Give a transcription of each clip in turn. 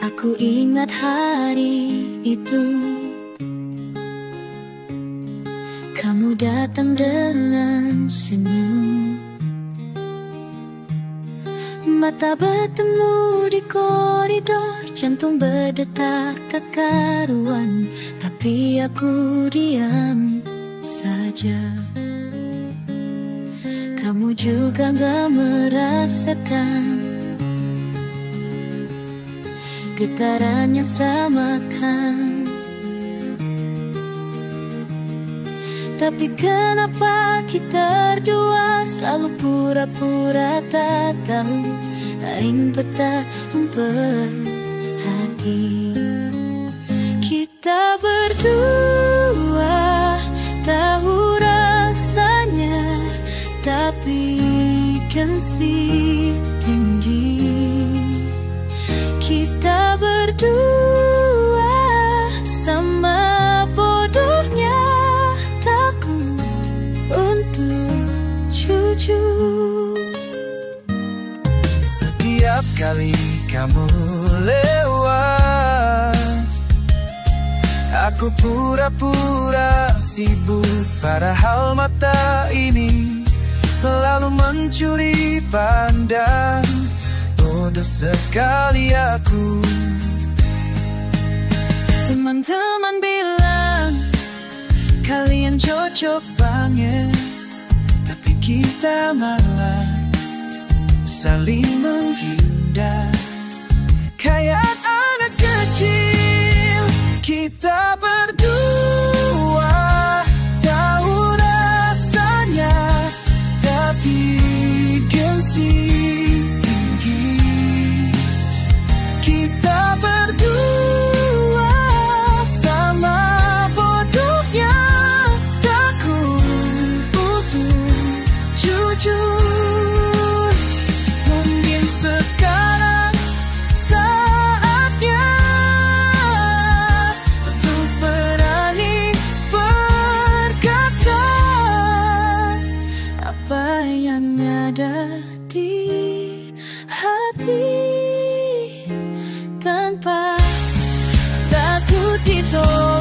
Aku ingat hari itu, kamu datang dengan senyum. Mata bertemu di koridor, jantung berdetak tak karuan, tapi aku diam saja. Kamu juga gak merasakan getaran yang sama kan? Tapi kenapa kita berdua selalu pura-pura tak tahu, lain peta hati. Kita berdua tahu rasanya, tapi gengsi tinggi. Kita berdua sama bodohnya, takut untuk jujur. Setiap kali kamu lewat, aku pura-pura sibuk, padahal mata ini selalu mencuri pandang. Bodoh sekali aku. Teman-teman bilang kalian cocok banget, tapi kita malah saling menghindar. Kayak anak kecil, kita berdua tahu rasanya, tapi gengsi tinggi. Kita berdua sama bodohnya, takut untuk jujur. Mungkin sekarang saatnya untuk berani berkata apa yang ada di hati, tanpa takut ditolak.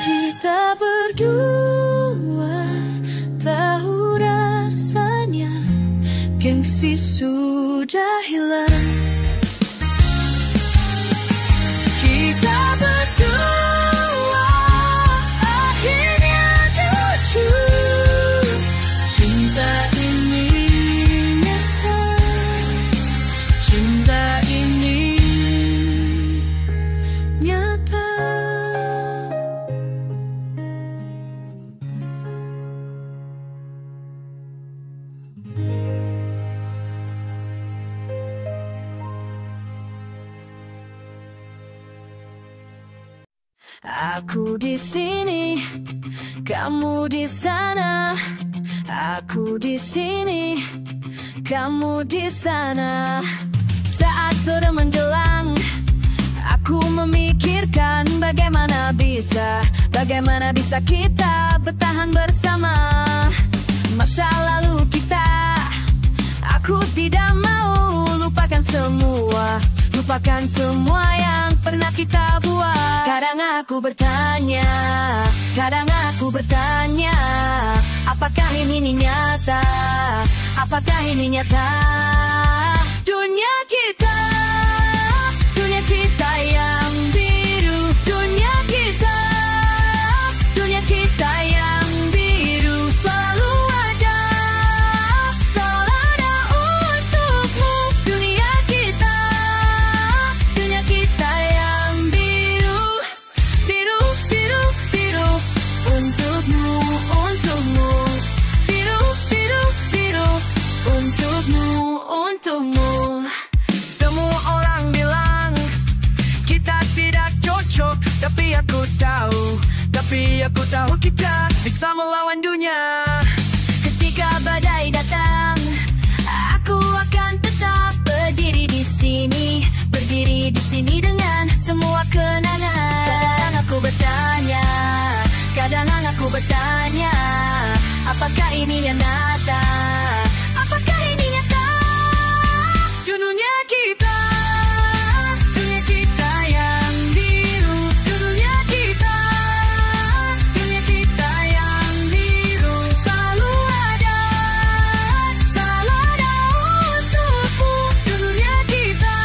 Kita berdua tahu rasanya, gengsi sudah hilang. kita berdua akhirnya jujur. Cinta ini nyata, cinta ini Nyata. Aku di sini, kamu di sana. Aku di sini, kamu di sana. Saat sore menjelang, aku memikirkan bagaimana bisa kita bertahan bersama. Masa lalu kita, aku tidak mau lupakan semua yang pernah kita buat. Kadang aku bertanya, apakah ini nyata? Apakah ini nyata? Dunia kita yang biru. Dunia kita yang biru. Selalu ada untukmu. Dunia kita yang biru. Biru, biru, biru. Untukmu. Biru, biru, biru. Untukmu. semua orang bilang kita tidak cocok, tapi aku tahu kita bisa melawan dunia. Ketika badai datang, aku akan tetap berdiri di sini dengan semua kenangan. Aku bertanya, apakah ini yang nyata? Apakah ini nyata? Dunia kita, dunia kita yang biru. Dunia kita yang biru. Selalu ada untukmu. Dunia kita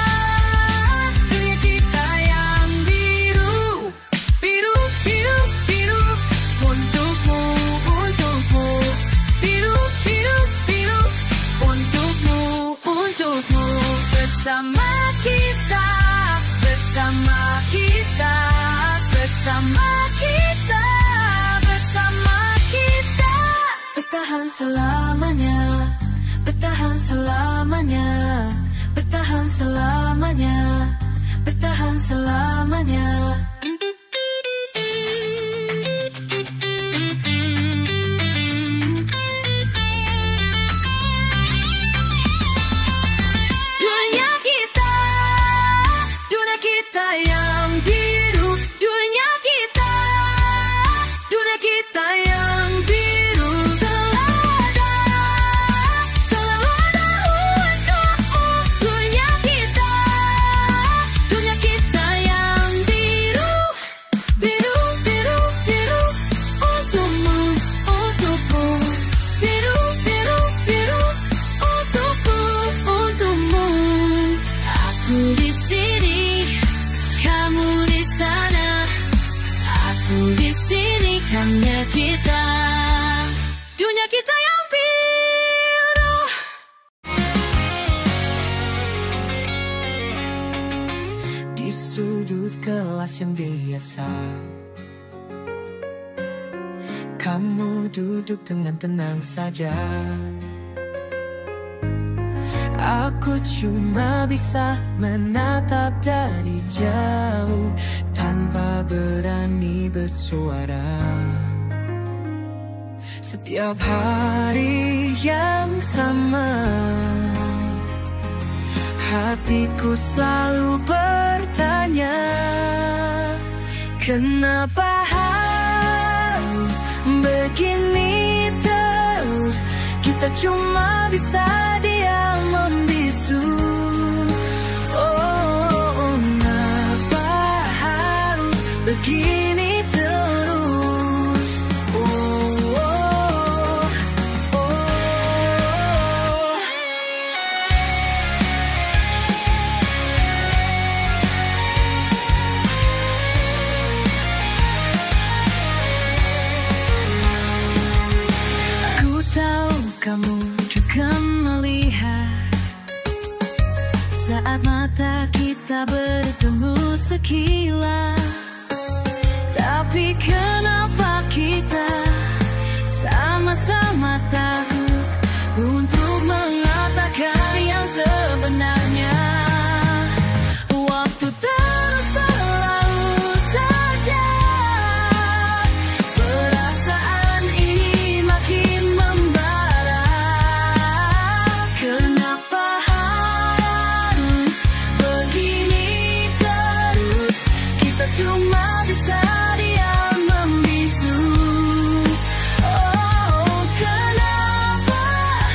yang biru. Biru, biru, biru. Untukmu, untukmu. Biru, biru, biru. Untukmu, untukmu. Bersama kita, bersama kita, bersama kita, bersama kita. Bertahan selamanya, bertahan selamanya, bertahan selamanya, bertahan selamanya. Dunia kita yang biru. Dunia kita yang biru. Selalu ada untukmu. Dunia kita yang biru. Biru, biru, biru. Untukmu, untukmu. Biru, biru, biru. Untukmu, untukmu. Aku di sini, kamu di sana. Aku di sini, hanya kita. Dunia kita yang biru. Di sudut kelas yang biasa, kamu duduk dengan tenang saja. Aku cuma bisa menatap dari jauh tanpa berani bersuara. Setiap hari yang sama, hatiku selalu bertanya, kenapa harus begini terus? Kita cuma bisa diam membisu. Oh, kenapa harus begini terus? Aku tahu kamu juga melihat saat mata kita bertemu sekilas. Tapi kenapa kita sama-sama takut untuk mengatakan yang sebenarnya? Waktu terus berlalu saja, perasaan ini makin membara. Kenapa harus begini terus? Kita cuma bisa diam membisu. Oh, kenapa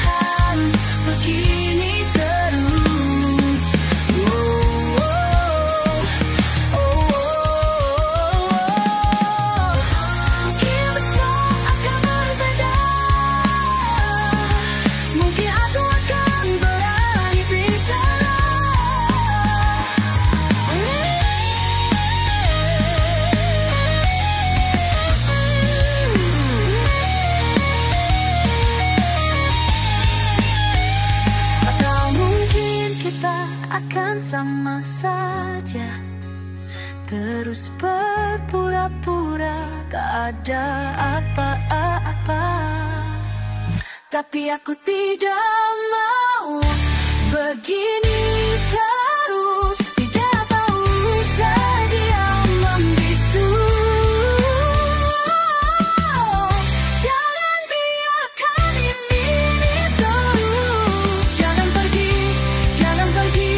harus begini terus? Mungkin besok akan berbeda. Mungkin aku akan berani bicara. Atau mungkin kita akan sama saja, terus berpura-pura tak ada apa-apa. Tapi aku tidak mau begini terus. Tidak mau terdiam membisu. Jangan biarkan ini terus. Jangan pergi, jangan pergi.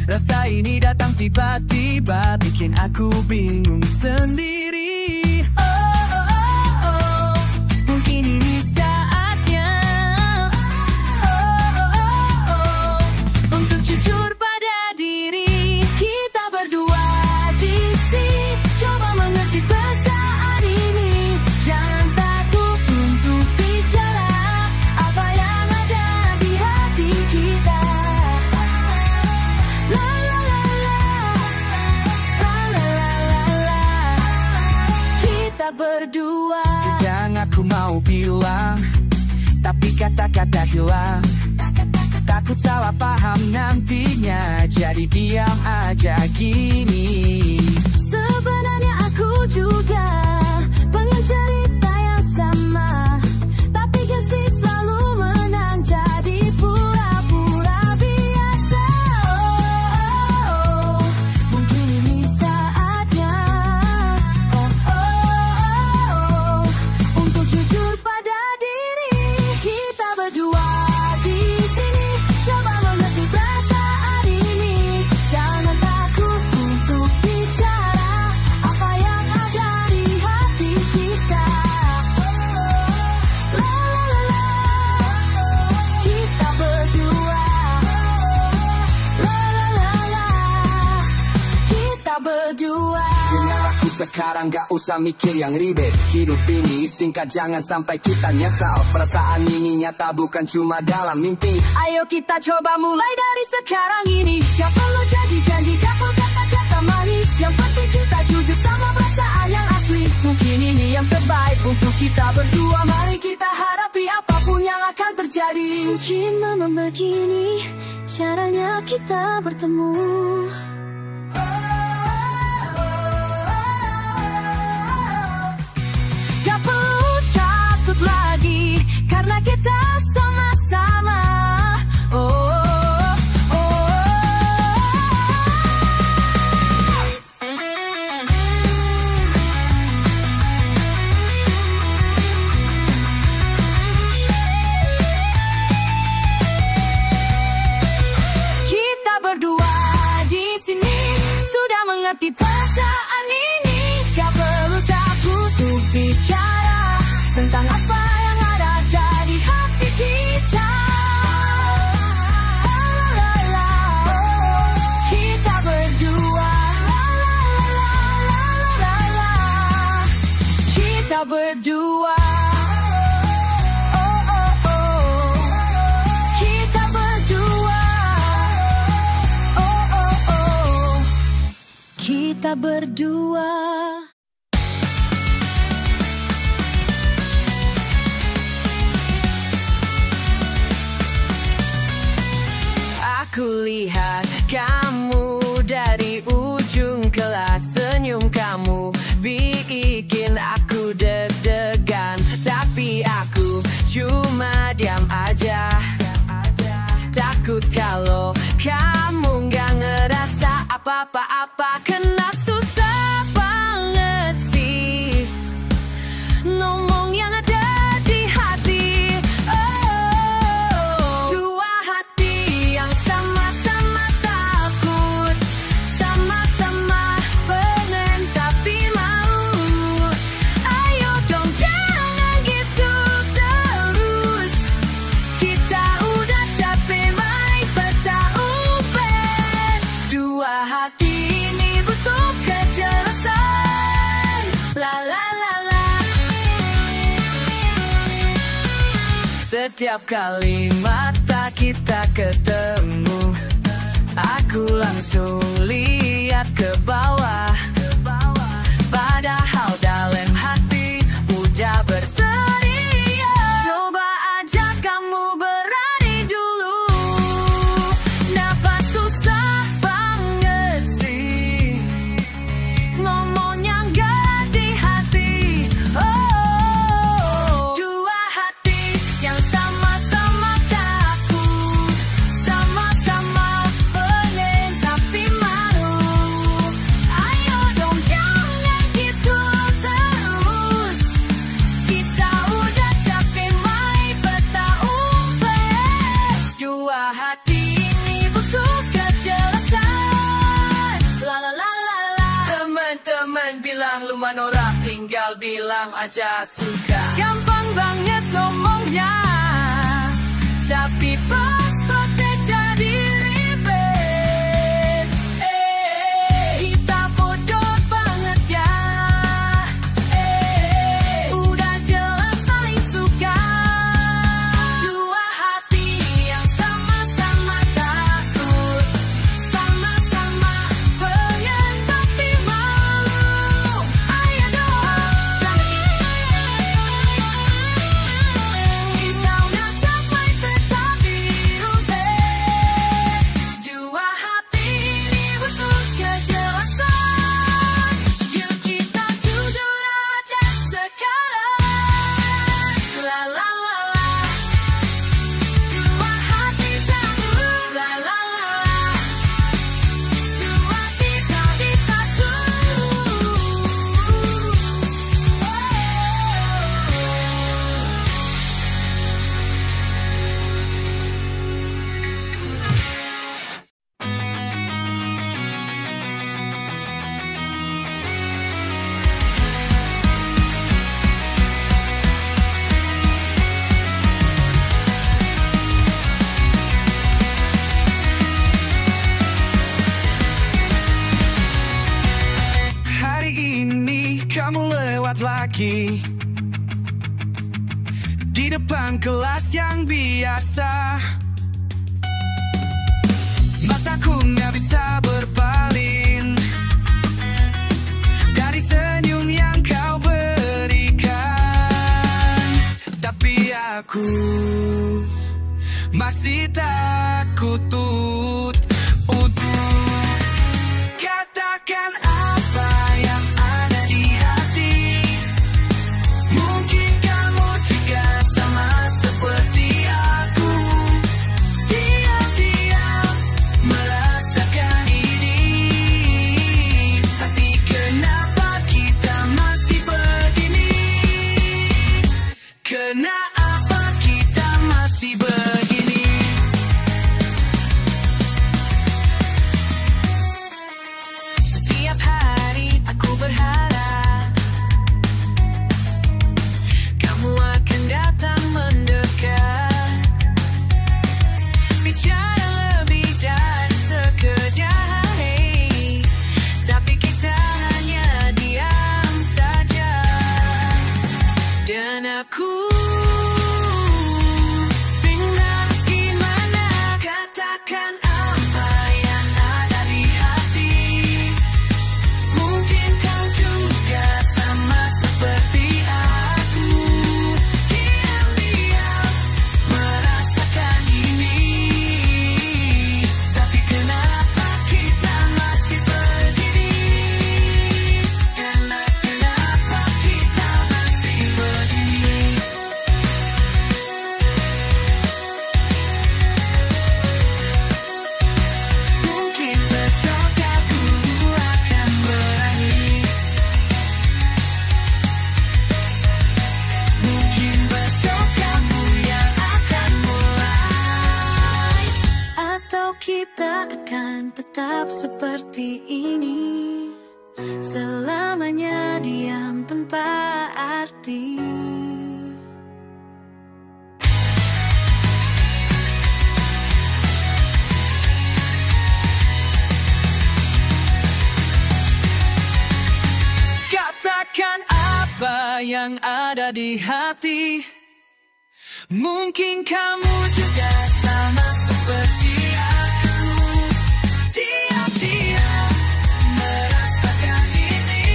Rasa ini datang tiba-tiba, bikin aku bingung sendiri. Mungkin ini saatnya untuk jujur pada diri kita berdua di sini. Coba mengerti perasaan ini, jangan takut untuk bicara apa yang ada di hati kita. La la la la, la la la la, kita berdua. Kadang aku mau bilang, tapi kata-kata hilang. Takut salah paham nantinya, jadi diam aja gini. Sebenarnya aku juga pengen cerita yang sama, tapi kasih selalu menang, jadi pura-pura biasa. Mungkin ini saatnya untuk jujur pada diri kita berdua di sini. Coba mengerti perasaan ini, jangan takut untuk bicara apa yang ada di hati kita. La la la la, kita berdua. La la la la, kita berdua. Dengar aku sekarang, gak usah mikir yang ribet. Hidup ini singkat, jangan sampai kita nyesal. Perasaan ini nyata, bukan cuma dalam mimpi. Ayo kita coba mulai dari sekarang ini. Gak perlu janji-janji, gak perlu kata-kata manis. Yang penting kita jujur sama perasaan yang asli. Mungkin ini yang terbaik untuk kita berdua. Mari kita hadapi apapun yang akan terjadi. Mungkin memang begini caranya kita bertemu. Gak perlu takut lagi, karena kita sama-sama. Kita berdua di sini sudah mengerti perasaan ini. Gak perlu takut untuk bicara tentang apa yang ada di hati kita. La la la, kita berdua. La la la, kita berdua. Kita berdua. Kita berdua. Aku lihat kamu dari ujung kelas, senyum kamu bikin aku deg-degan. Tapi aku cuma diam aja, takut kalau kamu gak ngerasa apa-apa. Kena susah banget sih ngomong yang ada di hati. Dua hati yang sama-sama takut, sama-sama pengen tapi malu. Ayo dong jangan gitu terus, kita udah capek main peta umpet. Dua hati ini butuh kejelasan. La la la la. Setiap kali mata kita ketemu, aku langsung lihat ke bawah. Padahal dalam hati udah berteriak. Coba aja kamu berani dulu. Kenapa susah banget sih ngomongnya gak di hati. Dua hati yang sama-sama takut, sama-sama pengen tapi malu. Ayo bilang aja suka. Gampang banget ngomongnya, tapi pas praktek jadi ribet. Kita bodoh banget ya. Udah jelas saling suka, dua hati yang sama-sama takut, sama-sama pengen tapi malu. Ayo dong, kita udah capai tetapi rubek. Dua hati ini butuh kejelasan. Yuk kita jujur aja sekarang. La la la la. Dua hati campur. La la la la. Dua hati jadi satu. Hari ini kamu lewat lagi di depan kelas yang biasa. Mataku nggak bisa berpaling dari senyum yang kau berikan. Tapi aku masih takut untuk katakan apa yang ada di hati. Mungkin kamu juga sama seperti aku, diam-diam merasakan ini. Tapi kenapa kita masih begini? Kenapa kita masih begini? Setiap hari aku berharap kamu akan datang mendekat, bicara lebih dari sekedar hey. Tapi kita hanya diam saja. Dan aku bingung harus gimana. Katakan apa yang ada di hati. Mungkin kau juga sama seperti aku, diam-diam merasakan ini. Tapi kenapa kita masih begini? Kenapa kita masih begini? Mungkin besok aku akan berani. Mungkin besok kamu yang akan mulai. Atau kita akan tetap seperti ini, selamanya diam tanpa arti. Katakan apa yang ada di hati. Mungkin kamu juga sama seperti aku, diam-diam merasakan ini.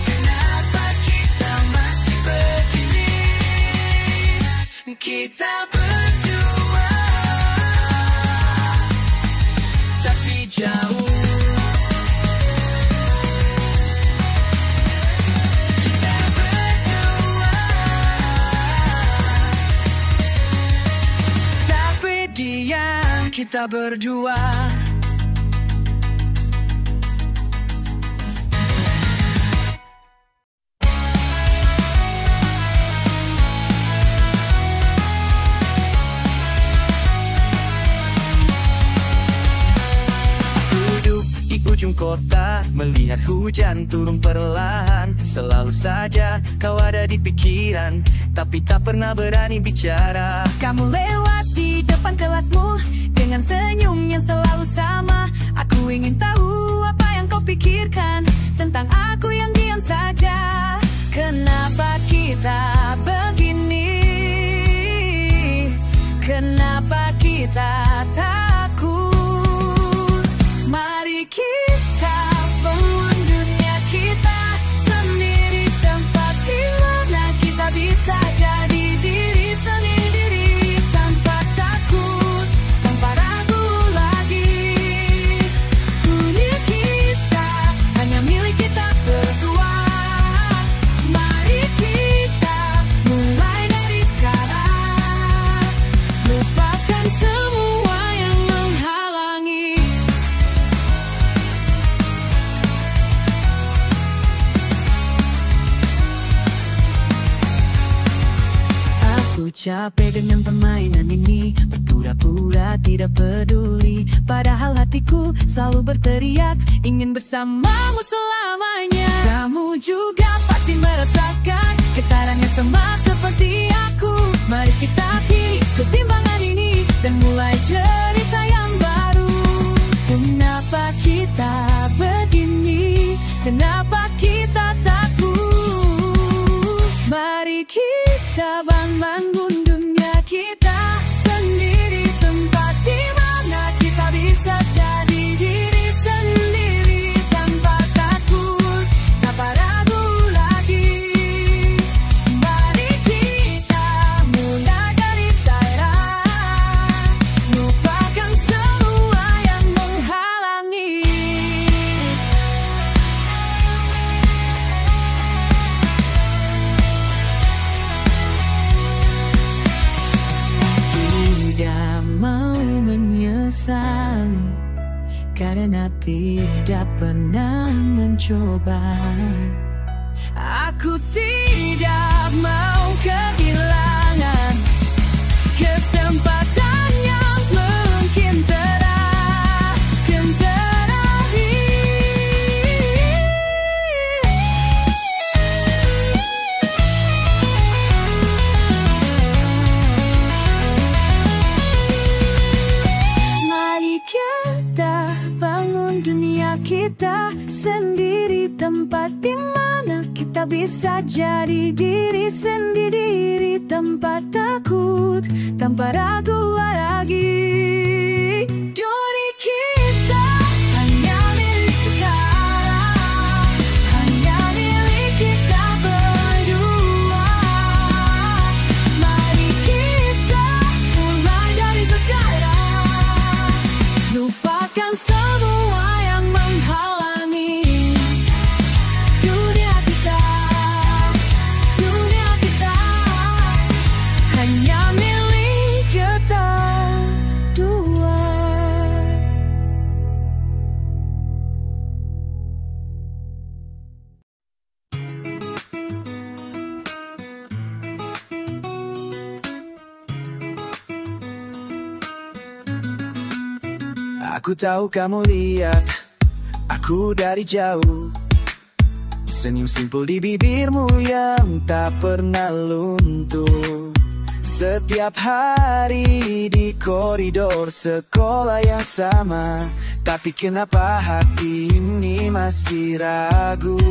Kenapa kita masih begini? Kita berdua tapi jauh. Kita berdua. Duduk di ujung kota, melihat hujan turun perlahan. Selalu saja kau ada di pikiran, tapi tak pernah berani bicara. Kamu lewat di depan kelasmu dengan senyum yang selalu sama. Aku ingin tahu apa yang kau pikirkan tentang aku yang diam saja. Kenapa kita begini? Kenapa kita takut? Mari kita bangun dunia kita sendiri, tempat di mana kita bisa jadi diri sendiri tanpa takut, tanpa ragu lagi. Dunia kita hanya milik kita berdua. Mari kita mulai dari sekarang, lupakan semua yang menghalangi. Aku capek dengan permainan ini, berpura-pura tidak peduli, padahal hatiku selalu berteriak ingin bersamamu selamanya. Kamu juga pasti merasakan getaran yang sama seperti aku. Mari kita akhiri ketimpangan ini dan mulai cerita yang baru. Kenapa kita begini? Kenapa kita takut? Mari kita bangun dunia kita sendiri, tempat di mana kita bisa jadi diri sendiri tanpa takut, tanpa ragu lagi. Mari kita mulai dari sekarang, lupakan semua yang menghalangi. Tidak mau menyesal karena tidak pernah mencoba. Aku tidak mau kehilangan kesempatan yang mungkin terakhir. Mari kita bangun dunia kita sendiri, tempat di mana kita bisa jadi diri sendiri tanpa takut, tanpa ragu lagi. Dunia kita hanya milik sekarang, hanya milik kita berdua. Mari kita mulai dari sekarang, lupakan semua yang menghalangi. Dunia kita hanya milik kita dua. Aku tahu kamu lihat aku dari jauh, senyum simpul di bibirmu yang tak pernah luntur. Setiap hari di koridor sekolah yang sama, tapi kenapa hati ini masih ragu?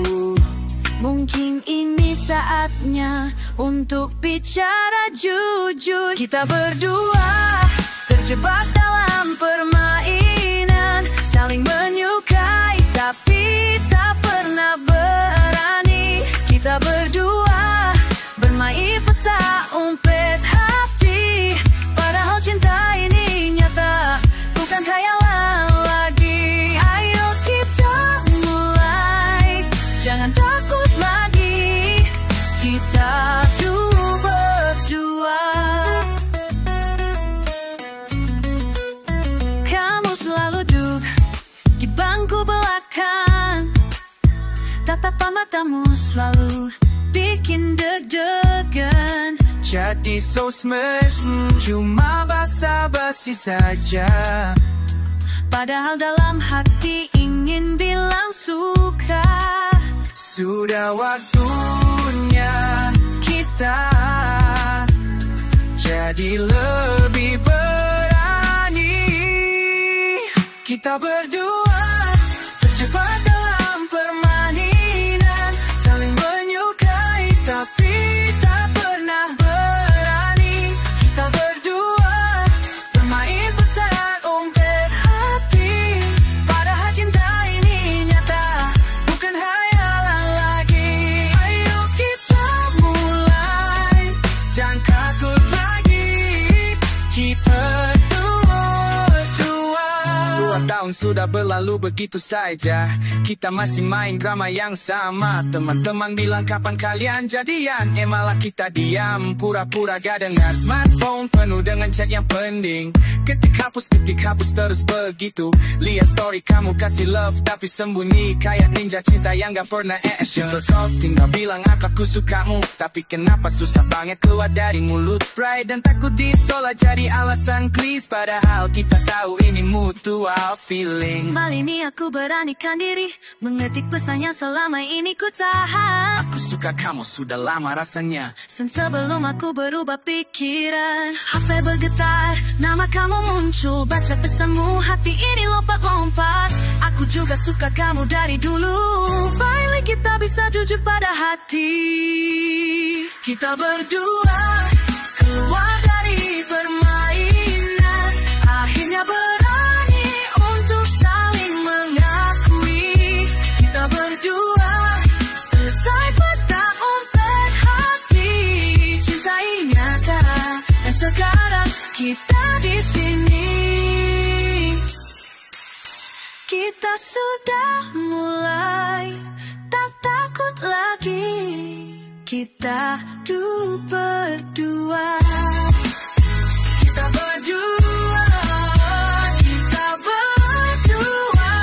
Mungkin ini saatnya untuk bicara jujur. Kita berdua terjebak dalam permainan, saling menyukai tapi tak pernah berani. Kita berdua bermain peta umpet hati, padahal cinta ini nyata, bukan khayalan lagi. Ayo kita mulai, jangan takut lagi, kita tuh berdua. Kamu selalu duduk di bangku belakang, tatapan matamu selalu bikin deg-degan. Jadi so smash, cuma basa-basi saja, padahal dalam hati ingin ingin bilang suka. Sudah waktunya kita jadi lebih berani. Kita berdua terjebak dalam permainan, saling menyukai tapi tak pernah berani. Kita berdua bermain petak umpet hati, padahal cinta ini nyata, bukan hayalan lagi. Ayo kita mulai, jangan takut lagi. Kita tahun sudah berlalu begitu saja, kita masih main drama yang sama. Teman-teman bilang kapan kalian jadian, malah kita diam, pura-pura gak dengar. Smartphone penuh dengan chat yang penting, ketik hapus terus begitu. Lihat story kamu kasih love tapi sembunyi, kayak ninja cinta yang gak pernah action. Kau tinggal bilang aku sukamu, tapi kenapa susah banget keluar dari mulut. Pride dan takut ditolak jadi alasan please, padahal kita tahu ini mutual feeling. Kali ini aku beranikan diri, mengetik pesannya selama ini ku tahan. Aku suka kamu sudah lama rasanya, sebelum aku berubah pikiran. HP bergetar, nama kamu muncul, baca pesanmu, hati ini lompat-lompat. Aku juga suka kamu dari dulu, finally kita bisa jujur pada hati. Kita berdua keluar dari permainan, akhirnya berani untuk saling mengakui. Kita berdua selesai petak umpet hati, cinta ini nyata dan sekarang kita di sini. Kita sudah mulai, tak takut lagi. Kita berdua. Kita berdua. Kita berdua.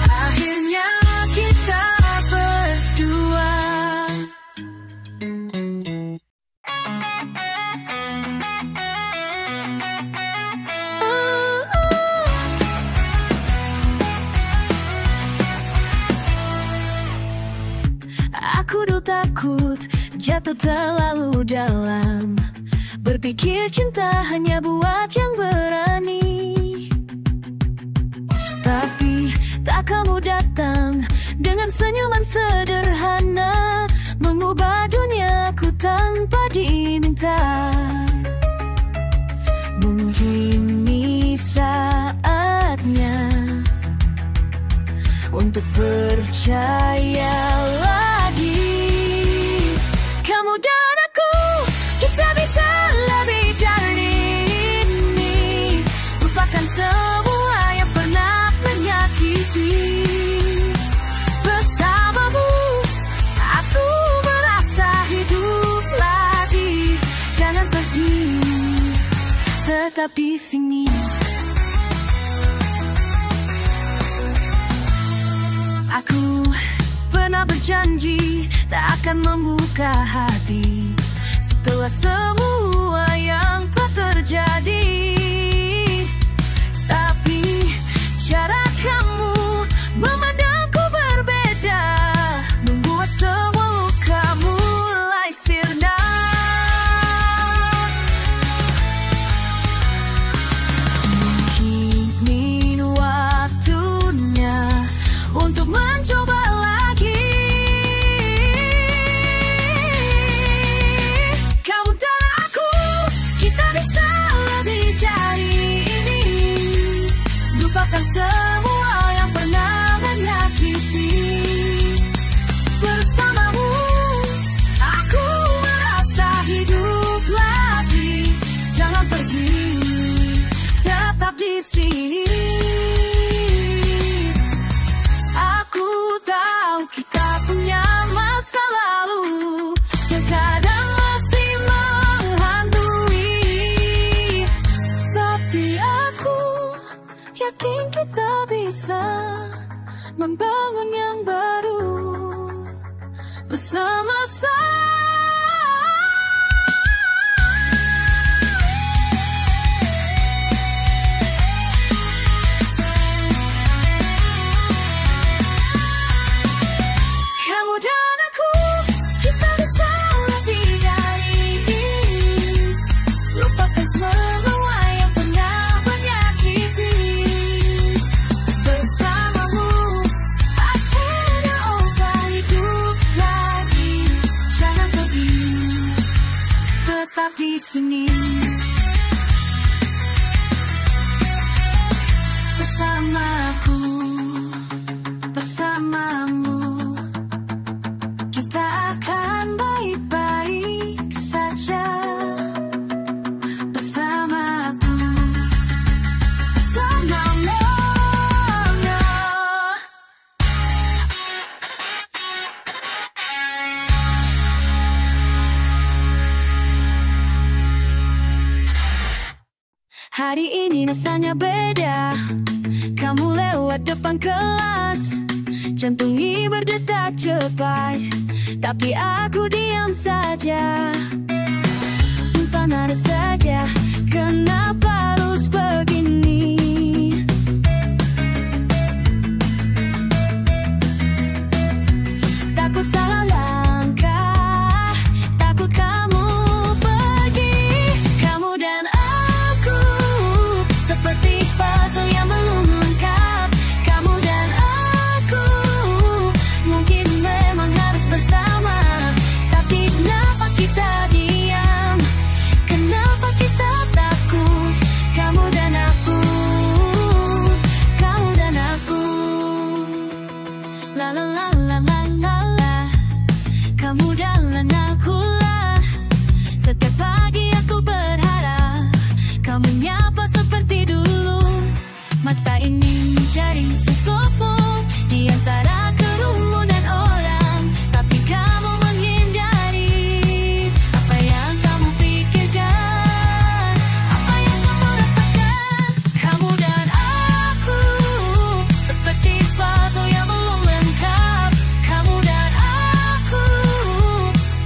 Akhirnya kita berdua. Aku dulu takut jatuh terlalu dalam, berpikir cinta hanya buat yang berani. Tapi tak kamu datang dengan senyuman sederhana, mengubah duniaku tanpa diminta. Mungkin ini saatnya untuk percaya lagi. Kamu dan aku, kita bisa lebih dari ini. Lupakan semua yang pernah menyakiti. Bersamamu, aku merasa hidup lagi. Jangan pergi, tetap di sini. Aku pernah berjanji tak akan membuka hati setelah semua yang telah terjadi. Tapi cara kamu memandangku berbeda, membuat semua luka mulai sirna. Mungkin ini waktunya untuk mencoba lagi. Kamu dan aku, kita bisa lebih dari ini. Lupakan semua yang pernah menyakiti. Bersamamu, aku merasa hidup lagi. Jangan pergi, tetap di sini. Kita punya masa lalu yang kadang masih menghantui, tapi aku yakin kita bisa membangun yang baru bersama-sama. di sini. Bersamaku, bersamamu, kita akan baik-baik saja. Bersamaku, bersamamu. Hari ini rasanya beda. Kamu lewat depan kelas, jantungi berdetak cepat, tapi aku diam saja. Entah nada saja, kenapa harus begini? Takut salah langkah, takut kamu pergi. Kamu dan aku seperti puzzle yang belum lengkap. Kamu dan aku mungkin memang harus bersama, tapi kenapa kita diam? Kenapa kita takut? Kamu dan aku, kamu dan aku. La la la la la la la. Kamu dan aku lah. Setiap pagi aku berharap kau menyapa seperti dulu. Mata ini mencari sosokmu di antara kerumunan orang, tapi kamu menghindari. Apa yang kamu pikirkan? Apa yang kamu rasakan? Kamu dan aku seperti puzzle yang belum lengkap. Kamu dan aku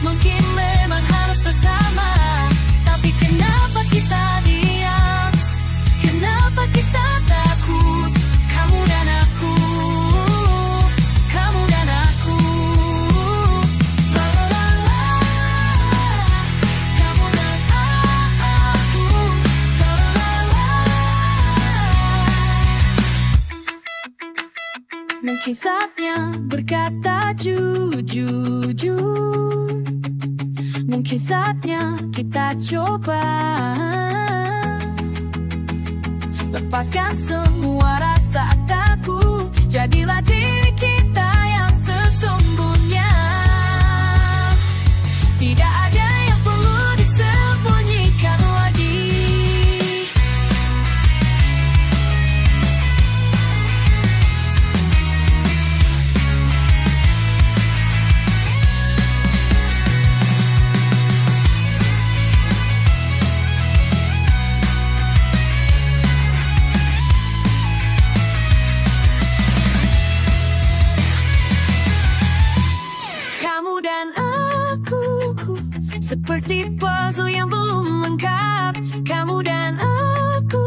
mungkin memang harus bersama, tapi kenapa kita diam? Kenapa kita takut? Kamu dan aku, kamu dan aku. La la la la. Kamu dan aku. La la la la. Mungkin saatnya berkata jujur. Mungkin saatnya kita coba lepaskan semua rasa takut. Jadilah diri kita yang sesungguhnya. Tidak ada yang perlu disembunyikan lagi. Kamu dan aku seperti puzzle yang belum lengkap. Kamu dan aku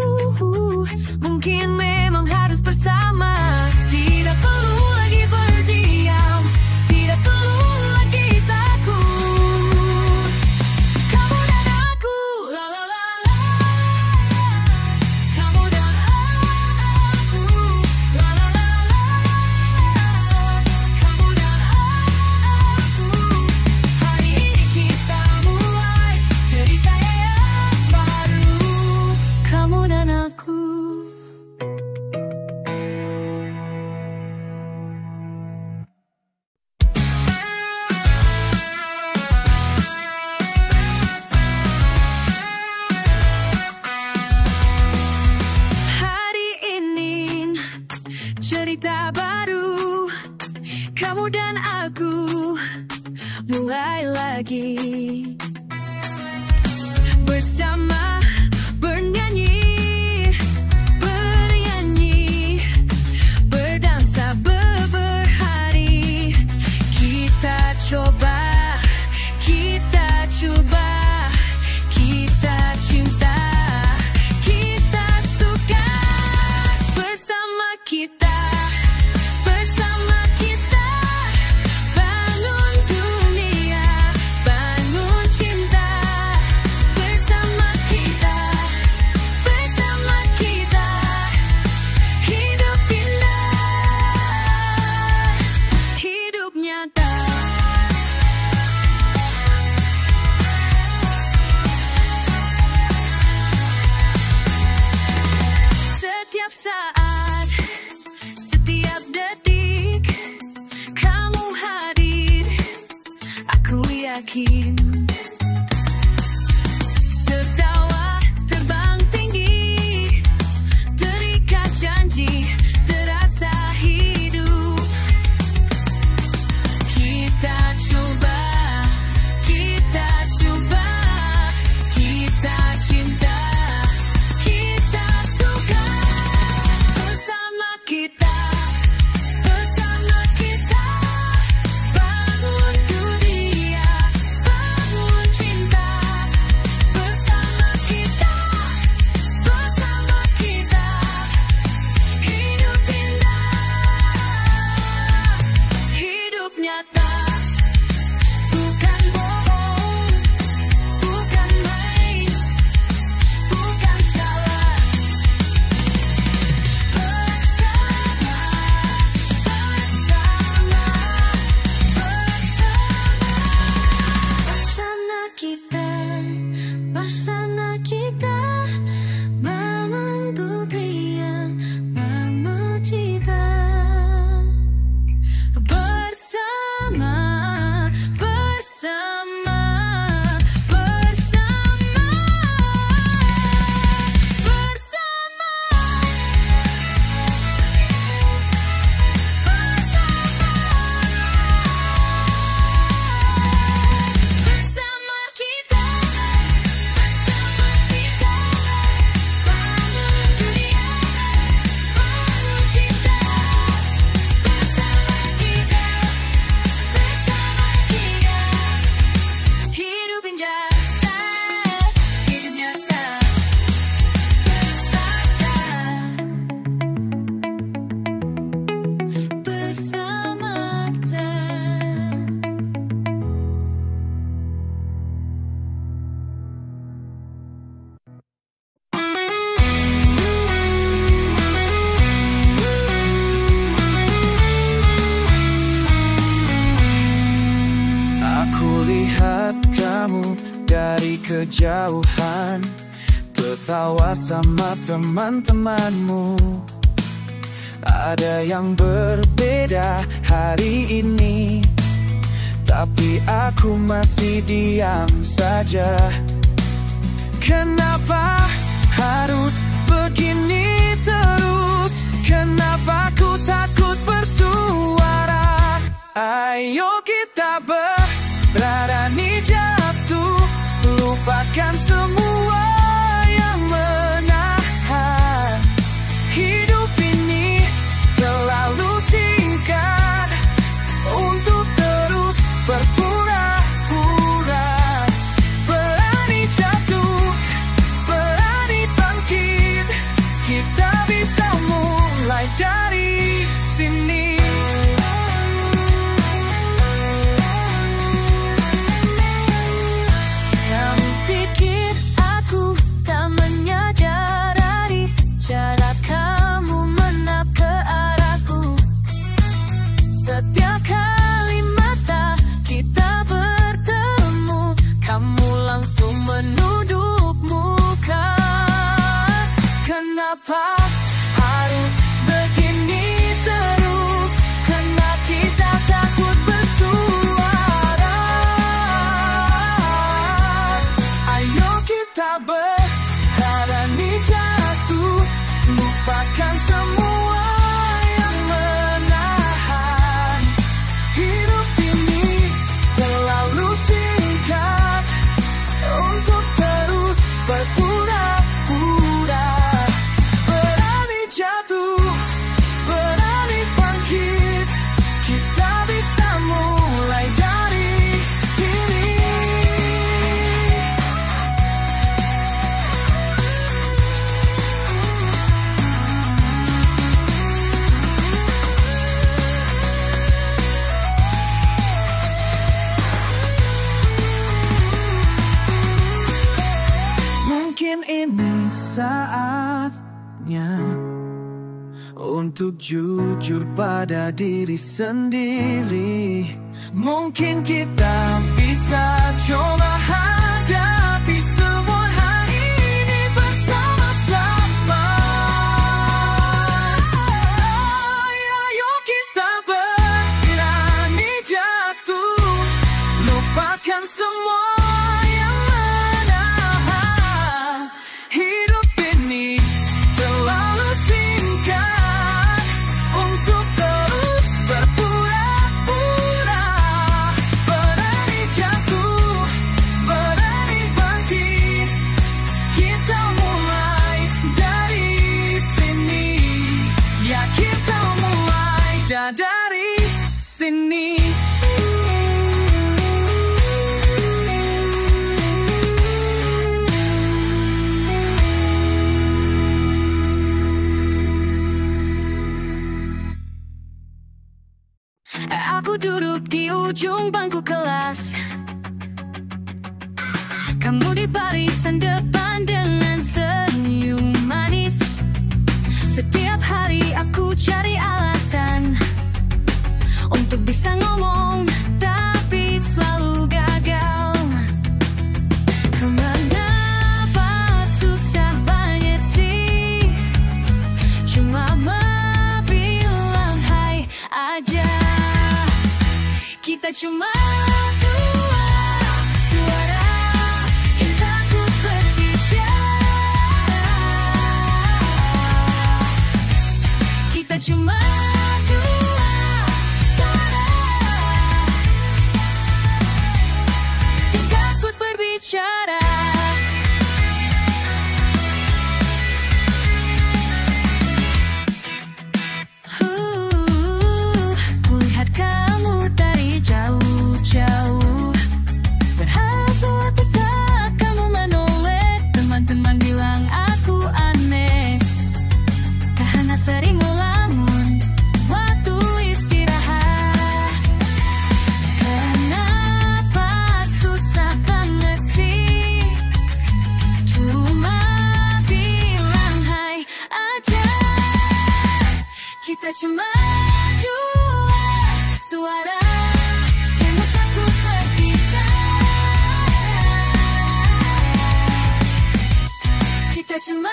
mungkin memang harus bersama. Tidak perlu lagi berdiam, tidak perlu lagi takut. Kamu dan aku, la la la la. Kamu dan aku, la la la la. Kamu dan aku, hari ini kita mulai cerita yang baru. Kamu dan aku. Hari ini cerita baru. Kamu dan aku mulai lagi bersama, bernyanyi, bernyanyi, berdansa beberhari. Kita coba, kita coba, kita cinta, kita suka. Bersama kita, bersama kita, bangun dunia, bangun cinta. Bersama kita, yakin. Tertawa terbang tinggi, terikat janji, terasa hidup. Kita coba, kita coba, kita cinta, kita suka. Bersama kita, bersama kita, bangun dunia, bangun cinta. Bersama kita, bersama kita, hidup indah, hidup nyata. Bukan bohong, bukan main, bukan salah. Bersama, bersama kita, bersama kita, bangun dunia, bangun cinta. Bersama, bersama, bersama, bersama, bersama kita, bersama kita, bangun dunia, bangun cinta. Bersama kita, bersama kita, hidup nyata, hidup nyata, bersama kita. Aku lihat kamu dari kejauhan, tertawa sama teman-temanmu. Ada yang berbeda hari ini, tapi aku masih diam saja. Kenapa harus begini terus? Kenapa ku takut bersuara? Ayo kita berani jatuh, lupakan semua yang menahan. Hidup ini terlalu singkat untuk terus berpura-pura. Berani jatuh, berani bangkit, kita bisa mulai dari sini. Kamu pikir aku tak menyadari cara kamu menatap ke arahku. Setiap kali mata kita bertemu, kamu langsung menunduk muka. Kenapa harus begini terus? Kenapa kita takut bersuara? Ayo kita berani jatuh, lupakan semua yang menahan. Hidup ini terlalu singkat untuk terus berpura-pura. Berani jatuh, berani bangkit, kita bisa mulai dari sini. Mungkin ini saatnya untuk jujur pada diri sendiri. Mungkin kita bisa coba hadapi semua hari ini bersama-sama. Ayo kita berani jatuh, lupakan lupakan semua yang menahan. Hidup ini terlalu singkat untuk terus berpura-pura. Berani jatuh, berani bangkit, kita mulai dari sini. Ya kita mulai dari sini. Aku duduk di ujung bangku kelas, kamu di barisan depan dengan senyum manis. Setiap hari aku cari alasan untuk bisa ngomong, tapi selalu gagal. Kenapa susah banget sih, cuma bilang hai aja. Kita cuma dua suara yang takut berbicara. Kita cuma dua suara yang takut berbicara. Kulihat kamu dari jauh-jauh, berharap suatu saat kamu menoleh. Teman-teman bilang aku aneh karena sering melamun waktu istirahat. Kenapa susah banget sih, cuma bilang hai aja. Kita cuma dua suara yang takut berbicara. Kita cuma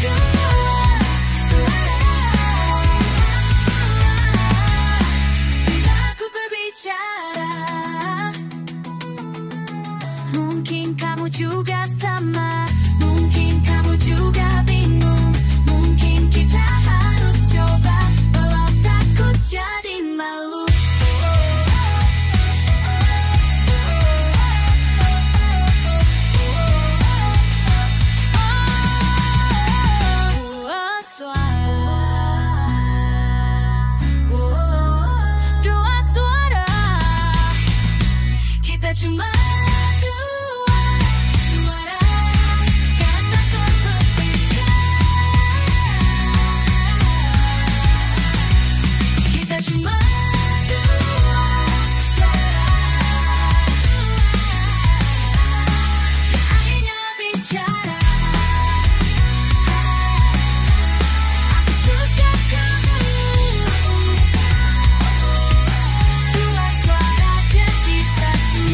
dua suara yang takut berbicara. Mungkin kamu juga sama, mungkin kamu juga bingung. Mungkin kita harus coba, walau takut jadi malu. Dua suara, kita cuma dua suara yang takut berbicara. Kita cuma dua suara yang akhirnya bicara. Aku suka kamu, dua suara jadi satu.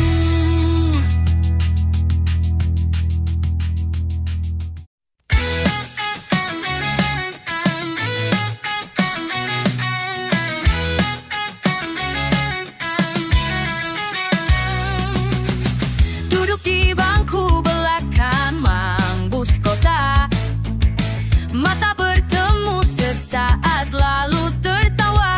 Duduk di bangku belakang bus kota, mata bertemu sesaat lalu tertawa.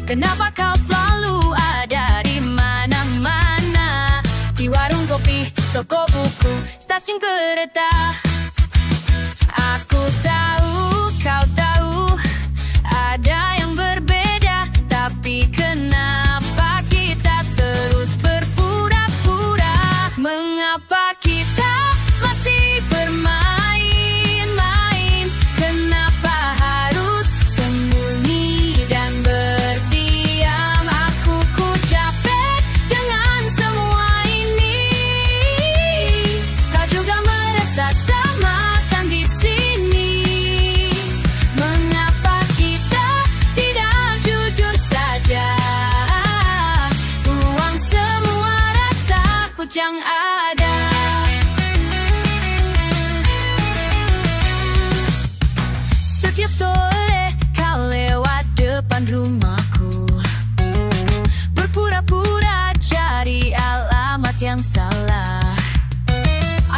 Kenapa kau selalu ada di mana-mana? Di warung kopi, toko buku, stasiun kereta. Aku tahu, kau tahu, ada yang berbeda. Tapi kenapa kita terus berpura-pura? Mengapa kita masih bermain-main? Kenapa harus sembunyi dan berdiam? Ku capek dengan semua ini. Kau juga merasa sama kan di sini? Mengapa kita tidak jujur saja? Buang semua rasa yang ada. Setiap sore kau lewat depan rumahku, berpura-pura cari alasan yang salah.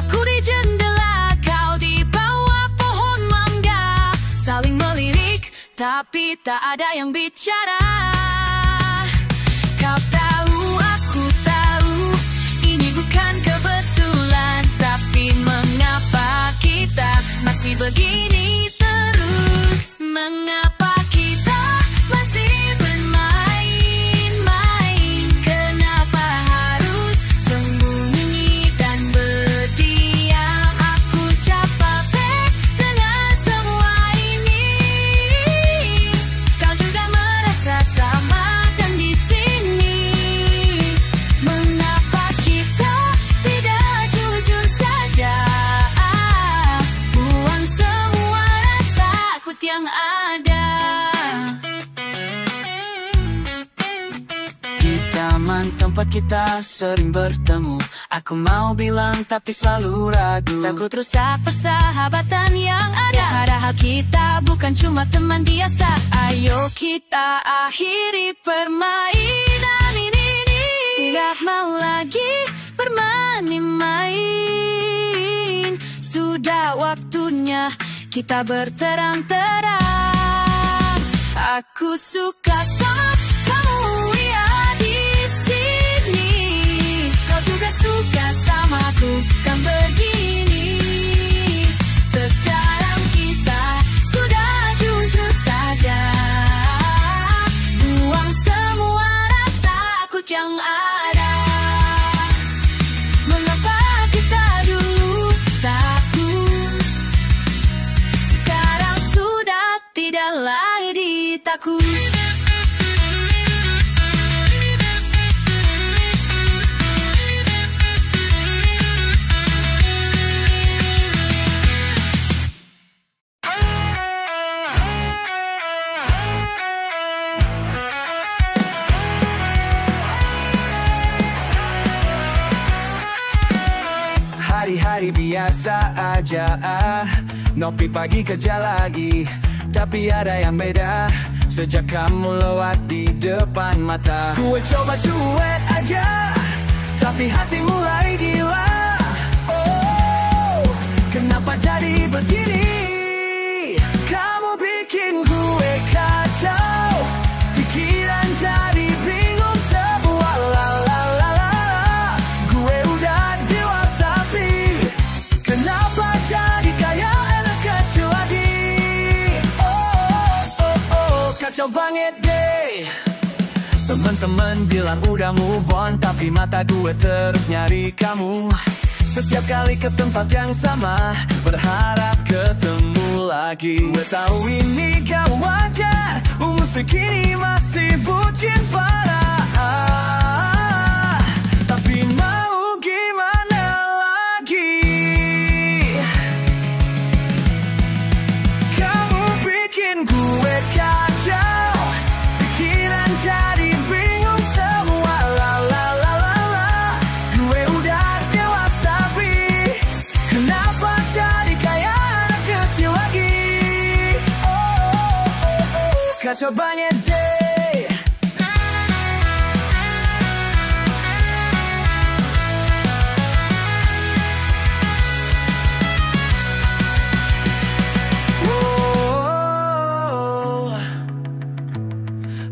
Aku di jendela, kau di bawah pohon mangga, saling melirik, tapi tak ada yang bicara. Kau tahu, aku tahu, ini bukan kebetulan, tapi mengapa kita masih begini terus? Mengapa kita masih bermain-main? Kenapa harus sembunyi dan berdiam? Aku capek dengan semua ini. Kau juga merasa sama kan di sini? Mengapa kita tidak jujur saja? Buang semua rasa takut yang ada. Di taman tempat kita sering bertemu, aku mau bilang tapi selalu ragu. Takut rusak persahabatan yang ada, padahal kita bukan cuma teman biasa. Ayo kita akhiri permainan ini. Tidak mau lagi bermain-main. Sudah waktunya kita berterang-terang. Aku suka sama kamu ya di sini. Kau juga suka sama aku kan begini. Sekarang kita sudah jujur saja. Buang semua rasa takut yang ada. Mengapa kita dulu takut? Sekarang sudah tidak lagi takut. Hari-hari biasa aja, ngopi pagi kerja lagi. Tapi ada yang beda sejak kamu lewat di depan mata. Gue coba cuek aja, tapi hati mulai gila. Oh, kenapa jadi begini? Kamu bikin gue kacau, pikiran jadi bingung semua. La la la la, gue udah dewasa pi. Kenapa jadi kayak anak kecil lagi? Kacau banget deh. Teman-teman bilang udah move on, tapi mata gue terus nyari kamu. Setiap kali ke tempat yang sama, berharap ketemu lagi. Gue tahu ini gak wajar, umur segini masih bucin parah. Tapi mau gimana lagi? Kamu bikin gue kacau, pikiran jadi bingung semua. La la la la la, gue udah dewasa pi. Kenapa jadi kayak anak kecil lagi? Kacau banget deh.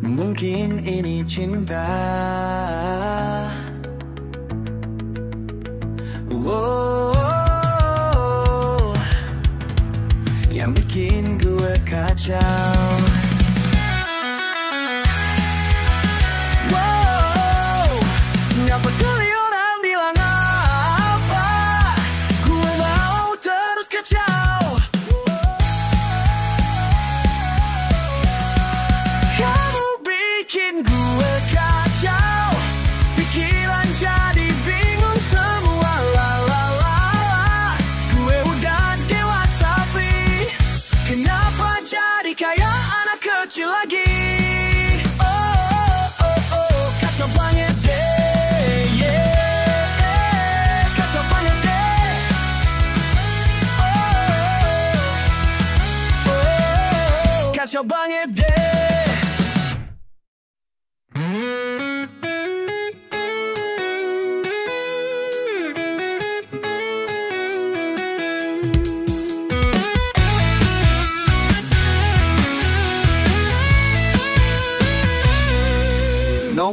Mungkin ini cinta. Yang bikin gue kacau. Gak peduli orang bilang apa, gue mau terus kacau. Kamu bikin gue kacau, pikiran jadi bingung semua. La la la la, gue udah dewasa pi. Kenapa jadi kayak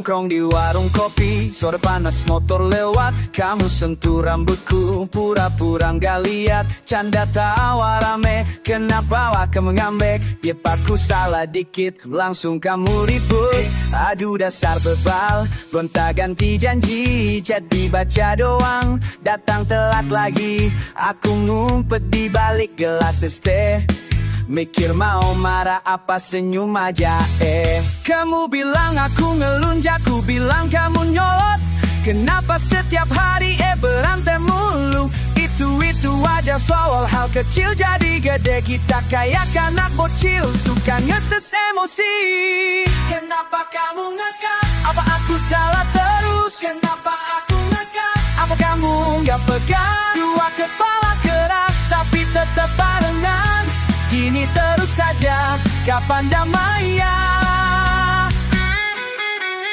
nongkrong di warung kopi, sore panas motor lewat, kamu sentuh rambutku, pura-pura nggak lihat, canda tawa rame, kenapa kamu ngambek? Biar aku salah dikit, langsung kamu ribut. Aduh dasar bebal, gonta ganti janji, chat dibaca doang, datang telat lagi, aku ngumpet di balik gelas es teh. Mikir mau marah apa senyum aja Kamu bilang aku ngelunjak, aku bilang kamu nyolot. Kenapa setiap hari berantem mulu? Itu aja soal hal kecil jadi gede. Kita kayak anak bocil, suka ngetes emosi. Kenapa kamu ngekang? Apa aku salah terus? Kenapa aku ngekang? Apa kamu nggak pegang? Dua kepala keras tapi tetap barengan. Gini terus saja, kapan damainya?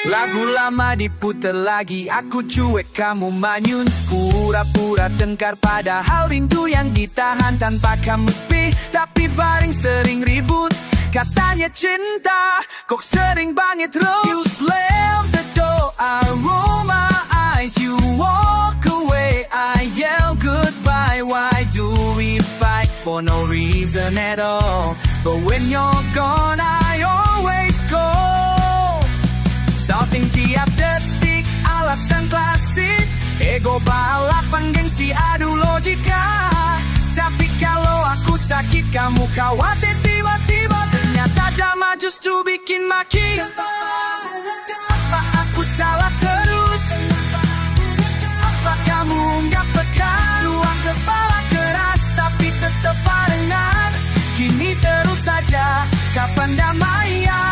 Lagu lama diputer lagi, aku cuek kamu manyun. Pura-pura tengkar padahal rindu yang ditahan tanpa kamu speak. Tapi baring sering ribut, katanya cinta, kok sering bangit terus. You slam the door, I roll my eyes, you walk away, I yell goodbye. Why do we fight for no reason at all? But when you're gone, I always go. Salting tiap detik, alasan klasik. Ego balapan gengsi, adu logika. Tapi kalau aku sakit, kamu khawatir tiba-tiba. Ternyata drama justru bikin makin. Apa aku salah terus? Apa kamu nggak peka? Dua kepala keras tapi tetap barengan. Gini terus saja, kapan damainya?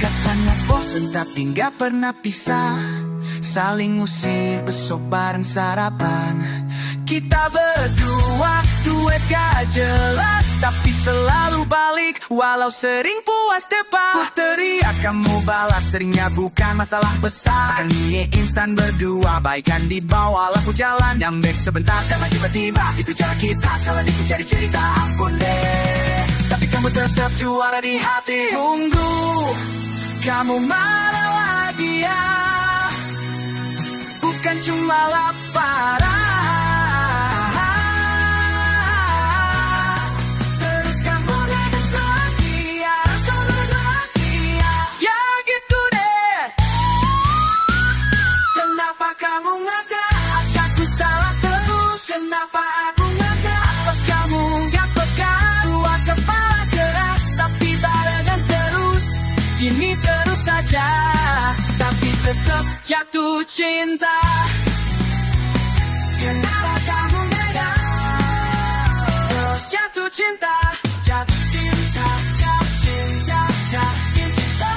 Katanya bosen tapi nggak pernah pisah, saling usir besok bareng sarapan. Kita berdua duet gak jelas, tapi selalu balik walau sering puas depan. Ku teriak kamu balas, seringnya bukan masalah besar. Makan mie instan berdua, baikan di bawah lampu jalan. Nyambek sebentar karena tiba-tiba itu cara kita, salah dikit jadi cerita, ampun deh. Tapi kamu tetap juara di hati. Tunggu, kamu mana lagi ya? Bukan cuma lapar. Terus kamu netes lagi ya, terus kamu netes lagi ya. Ya gitu deh. Kenapa kamu ngekang? Asaku salah terus. Kenapa aku ngekang? Apa kamu gak peka? Dua kepala keras tapi barengan terus. Gini terus saja, tapi tetap jatuh cinta. Kenapa kamu ngekang? Terus jatuh cinta, jatuh cinta, jatuh cinta, jatuh cinta.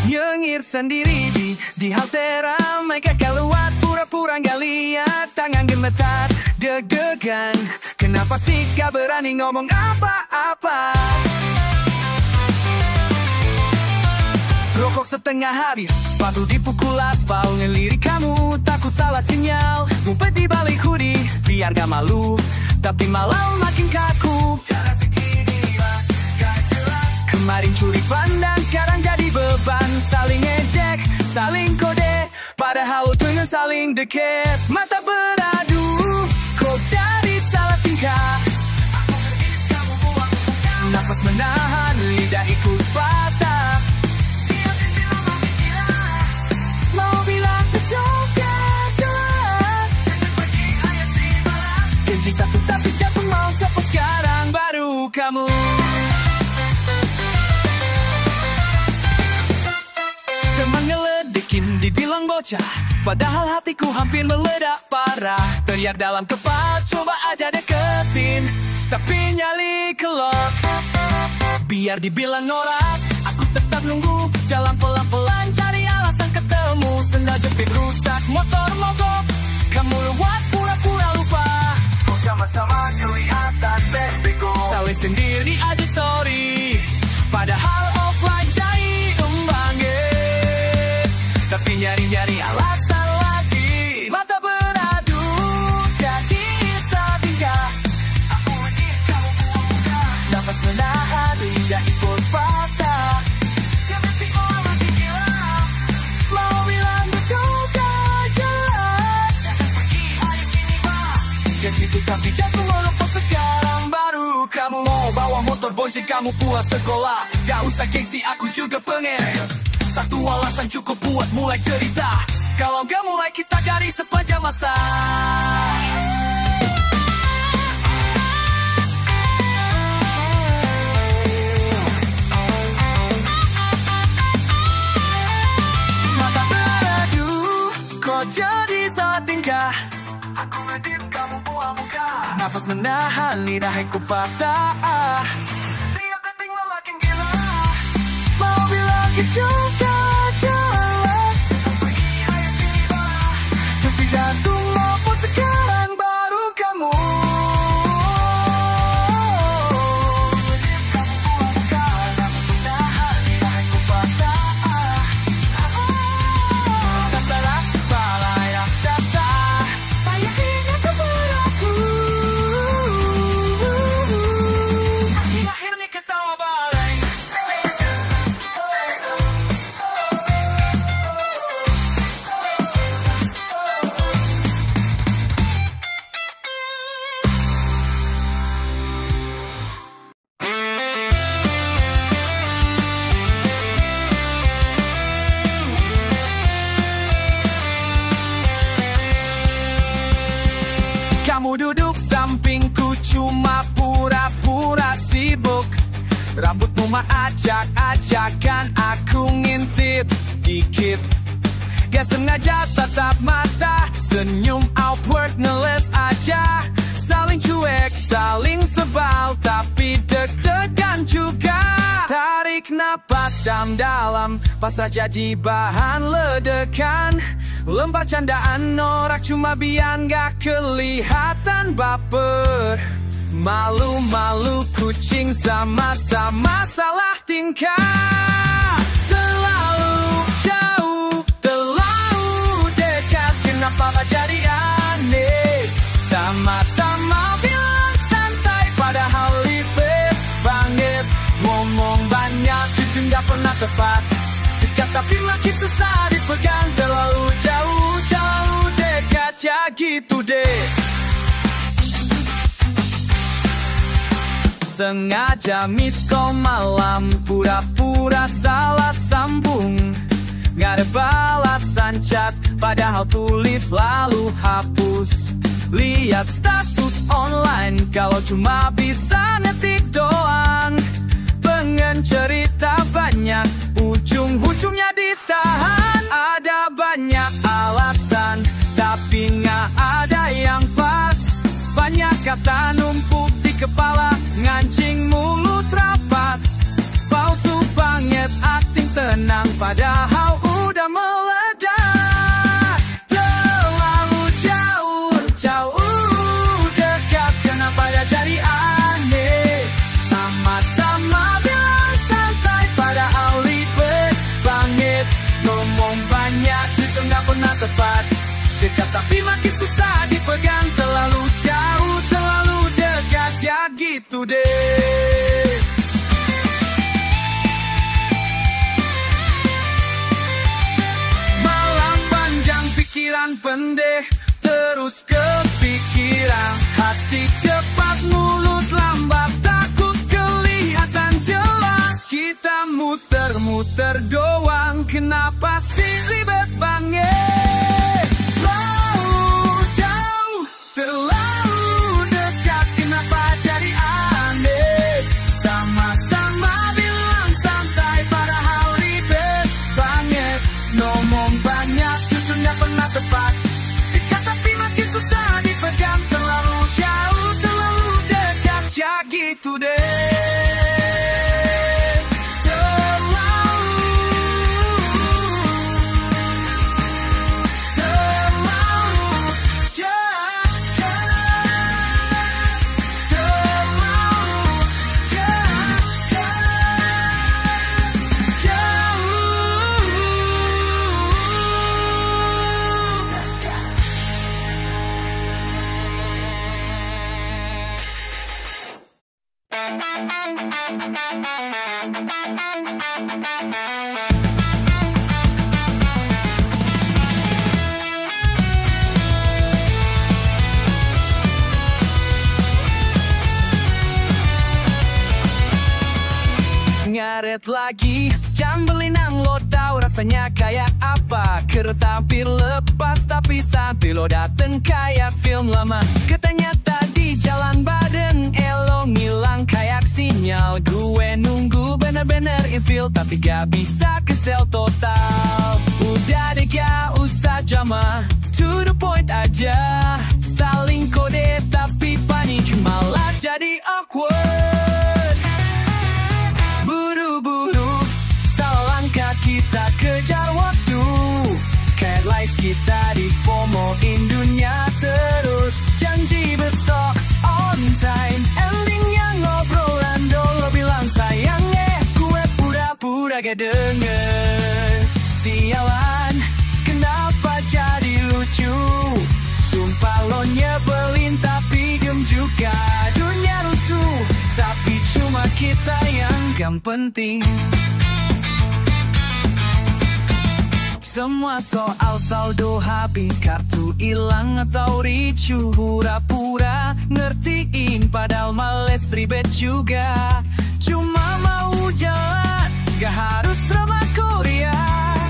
Nyengir sendiri di halte ramai, kakak lewat pura-pura nggak lihat, tangan gemetar deg-degan. Kenapa sih gak berani ngomong apa-apa? Rokok setengah habis, sepatu dipukul aspal, ngelirik kamu takut salah sinyal. Ngumpet di balik hoodie biar gak malu, tapi malam makin kaku. Kemarin curi pandang, sekarang jadi beban. Saling ngejek, saling kode, padahal pengen saling deket. Mata beradu, kok jadi salah tingkah. Nafas menahan, lidah ikut patah. Mau bilang kejongkak jelas, gengsi satu tapi jatuh mau cepet. Sekarang baru kamu. Teman ngeledekin dibilang bocah, padahal hatiku hampir meledak parah. Teriak dalam kepala, coba aja deketin, tapi nyali kelok. Biar dibilang norak, aku tetap nunggu. Jalan pelan-pelan cari alasan ketemu. Sendal jepit rusak, motor mogok, kamu lewat pura-pura lupa. sama-sama kelihatan bego. Saling sendiri aja story, padahal offline jahit banget. Tapi nyari-nyari alasan lagi, mata beradu jadi setingkah. Aku ingin kamu buang muka, nafas menahan lidah ikut patah. Tiap-tiap mau lagi gila, mau bilang juga jelas. Jangan pergi, ayo sini bah. Gak situ tapi jatuh walaupun sekarang baru kamu. Mau bawa motor bonceng kamu pulang sekolah, gak usah gengsi aku juga pengen. Satu alasan cukup buat mulai cerita, kalau gak mulai kita dari sepanjang masa. Mata beradu, kok jadi salah tingkah. Aku ngedip, kamu buang muka, nafas menahan lidahku patah. Ria keting makin gila, mau bilang juga jelas. Pergi ayo sini bah, tapi jantung maupun sekarang baru kamu. Ngedip, kamu buang muka, nafas menahan lidahku patah. Tak balas balai rasa tak. Akhirnya ketawa balai. Kamu duduk sampingku cuma pura-pura sibuk. Rambutmu mah ajak-ajakan aku ngintip dikit. Gak sengaja tatap mata, senyum outward ngeles aja. Saling cuek, saling sebal, tapi deg-degan juga. Tarik napas dalam-dalam, pas jadi bahan ledekan. Lempar candaan norak cuma biar gak kelihatan baper. Malu-malu kucing sama-sama salah tingkah. Terlalu jauh, terlalu dekat, kenapa gak jadi aneh? Sama-sama bilang santai, padahal ribet banget. Ngomong banyak, jujur gak pernah tepat. Dekat tapi makin susah dipegang. Terlalu jauh dekat ya gitu deh. Sengaja miss call malam, pura-pura salah sambung. Gak ada balasan chat, padahal tulis lalu hapus. Lihat status online, kalau cuma bisa ngetik doang. Pengen cerita banyak, ujung-ujungnya ditahan. Ada banyak alasan, tapi gak ada yang pas. Banyak kata numpuk di kepala, ngancing mulut rapat. Palsu banget acting tenang, padahal udah meledak. Terlalu jauh dekat, kenapa ya jadi aneh? Sama-sama bilang santai, padahal ribet banget. Ngomong banyak, jujur gak pernah tepat. Dekat tapi makin susah dipegang. Terlalu jauh, terlalu dekat, ya gitu deh. Malam panjang pikiran pendek, terus kepikiran. Hati cepat, mulut lambat, takut kelihatan jelas. Kita muter-muter doang, kenapa sih ribet banget? Terlalu dekat, kenapa jadi aneh? Sama-sama bilang santai, padahal ribet banget. Ngomong banyak, jujur gak pernah tepat. Dekat tapi makin susah dipegang. Terlalu jauh, terlalu dekat, ya gitu deh. Terlalu Ngaret lagi, jam belinang lo tahu rasanya kayak apa. Kereta hampir lepas tapi sampai lo dateng kayak film lama. Katanya tadi jalan bareng, elo ngilang kayak sinyal. Gue nunggu bener-bener infil tapi gak bisa kesel total. Udah deh gak usah drama, to the point aja. Saling kode tapi panik malah jadi awkward. Buru-buru, salah langkah kita kejar waktu. Kayak lives kita di FOMO-in dunia terus. Janji besok on time, endingnya ngobrolan dulu bilang sayangnya. Gue pura-pura gak denger. Sialan, kenapa jadi lucu? Sumpah lo nyebelin tapi gem juga. Dunia rusuh, tapi cuma kita yang gak penting. Semua soal saldo habis, kartu hilang atau ricu. Pura-pura ngertiin padahal males ribet juga. Cuma mau jalan, gak harus drama Korea.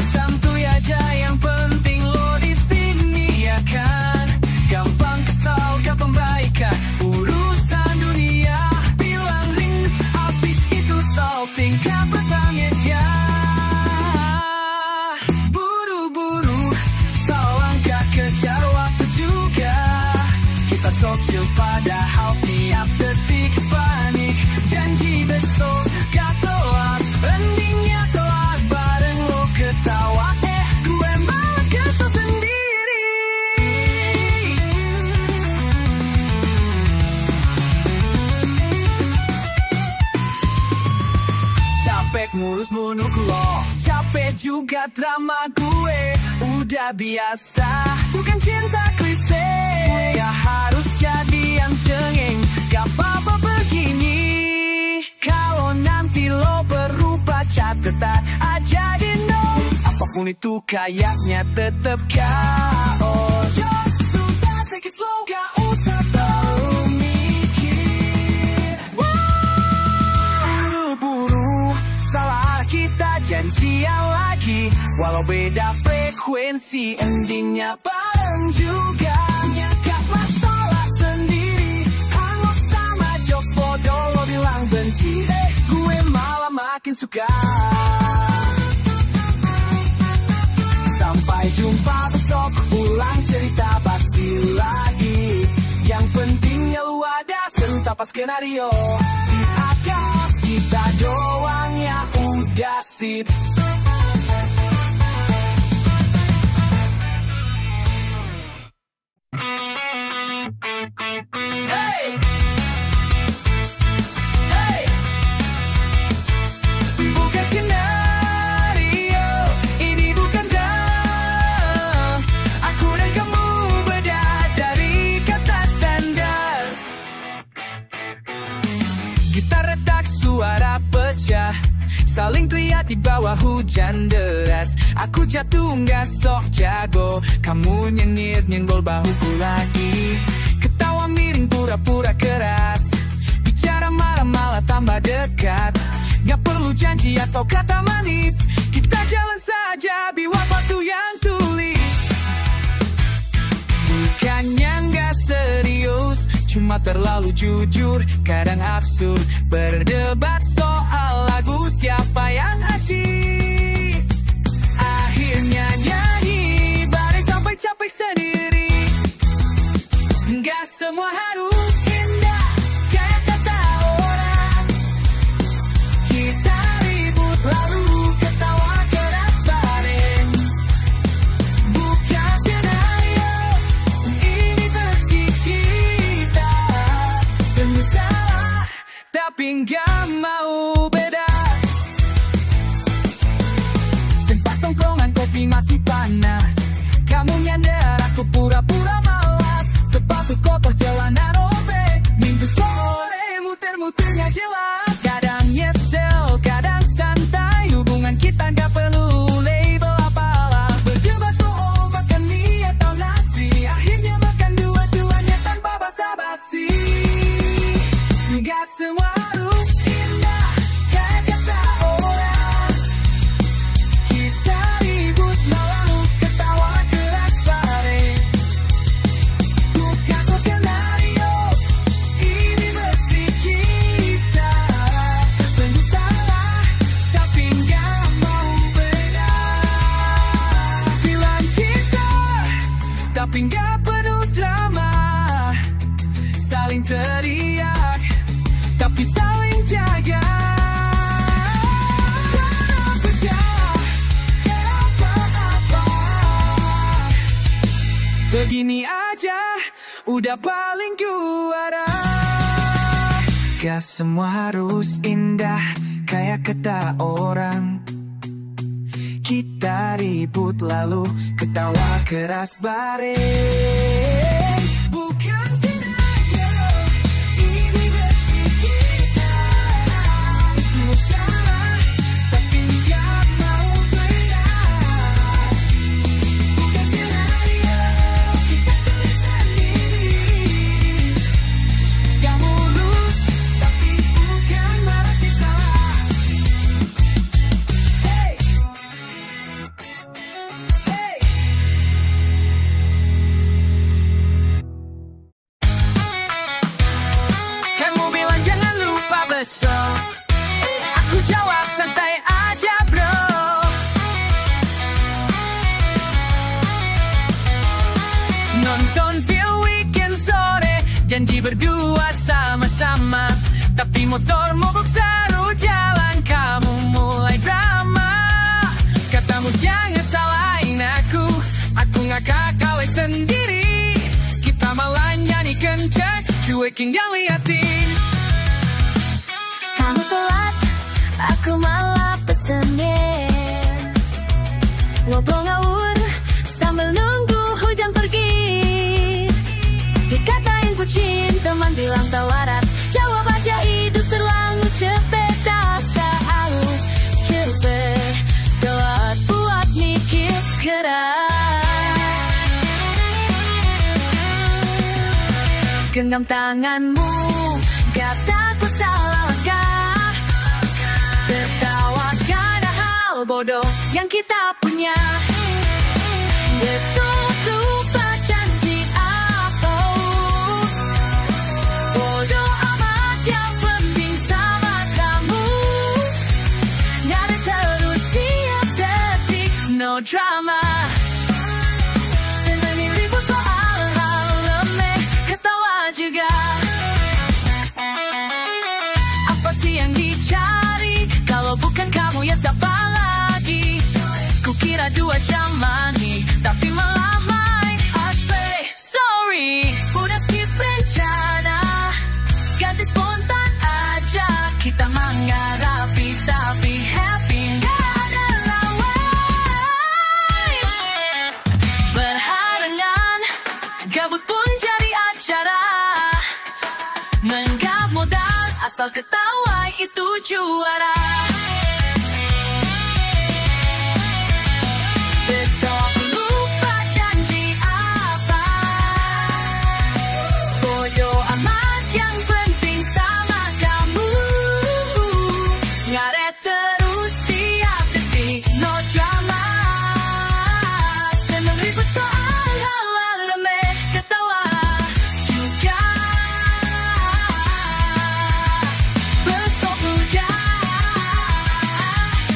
Santuy aja yang penting lo di sini ya kan. Gampang kesal, gampang baikan. Urusan dunia bilang ring, habis itu salting kapan ya. Buru-buru, salah langkah kejar waktu juga. Kita sok chill padahal tiap detik panik. Janji besok gak telat, endingnya telat bareng lo ketawa. Gue malah kesel sendiri. Capek ngurus munuk lo, capek juga drama gue. Udah biasa, bukan cinta klise. Ya harus jadi yang cengeng, gak apa-apa begini. Kalau nanti lo berubah catatan aja di notes. Apapun itu kayaknya tetep chaos. Just sudah take it slow, gak usah terlalu mikir. Buru-buru, salah kita janjian lagi. Walau beda frekuensi, endingnya bareng juga. Gak masalah sendiri, hangus sama jokes bodoh lo bilang benci. Gue malah makin suka. Sampai jumpa besok, ulang cerita basi lagi. Yang pentingnya lu ada, serta pas skenario. Di atas kita doang yang udah sip. Hey! Hey! Bukan skenario, ini bukan dam. Aku dan kamu beda dari kata standar. Gitar retak, suara pecah, saling teriak di bawah hujan deras. Aku jatuh gak sok jago, kamu nyengir nyenggol bahuku lagi. Ketawa miring pura-pura keras, bicara marah malah tambah dekat. Gak perlu janji atau kata manis, kita jalan saja biar waktu yang tulis. Bukannya gak serius, cuma terlalu jujur, kadang absurd. Berdebat soal lagu siapa yang asyik. Akhirnya nyanyi bareng sampai capek sendiri. Gak semua harus indah kayak kata orang. Kita ribut lalu ketawa keras bareng. Bukan skenario, ini versi kita. Demi salah, tapi gak mau beda. Tempat tongkrongan kopi masih panas, kamu nyandar, aku pura-pura malas. Sepatu kotor jalanan robek, minggu sore muter-muternya jelas. Kadang nyesel, kadang santai, hubungan udah paling juara. Gak semua harus indah kayak kata orang. Kita ribut lalu ketawa keras bareng. Bukan skenario, ini versi kita. Mau salah, tapi gak mau benar. Bukan skenario, kita tulis sendiri. Gak mulus, tapi bukan berarti salah. Hey! Hey! Kamu bilang jangan lupa besok. Aku jawab santai aja bro. Nonton film weekend sore, janji berdua sama-sama. Tapi motor mogok seru jalan, kamu mulai drama. Katamu jangan salahin aku ngakak kali sendiri. Kita malah nyanyi kencang, cuekin dan liatin. Kamu telat, aku malah pesenin. Ngobrol ngawur sambil nunggu hujan pergi. Dikatain bucin, teman bilang tak waras. Jawab aja hidup terlalu cepet. Tak selalu cepet, telat buat mikir keras. Genggam tanganmu, kataku salah langkah. Tertawa karena hal bodoh yang kita punya. Besok lupa janji apa. Bodoh amat, yang penting sama kamu. Ngaret terus tiap detik, no drama. Senangin ribut soal hal remeh, ketawa juga. Apa sih yang dicari? Kalau bukan kamu ya siapa lagi? Kukira 2 jam lagi, tapi malah main HP. Sorry, udah skip rencana. Ganti spontan aja. Kita mah nggak rapi tapi happy. Nggak ada lawan. Berharangan, gabut pun jadi acara. Nenggak modal, asal ketawa itu juara. Besok lupa janji apa. Bodoh amat, yang penting sama kamu. Ngaret terus tiap detik, no drama. Seneng ribut soal hal remeh, ketawa juga. Besok udah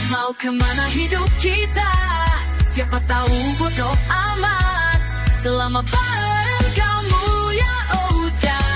mau kemana hidup kita? Siapa tahu bodoh amat. Selama bareng kamu ya udah.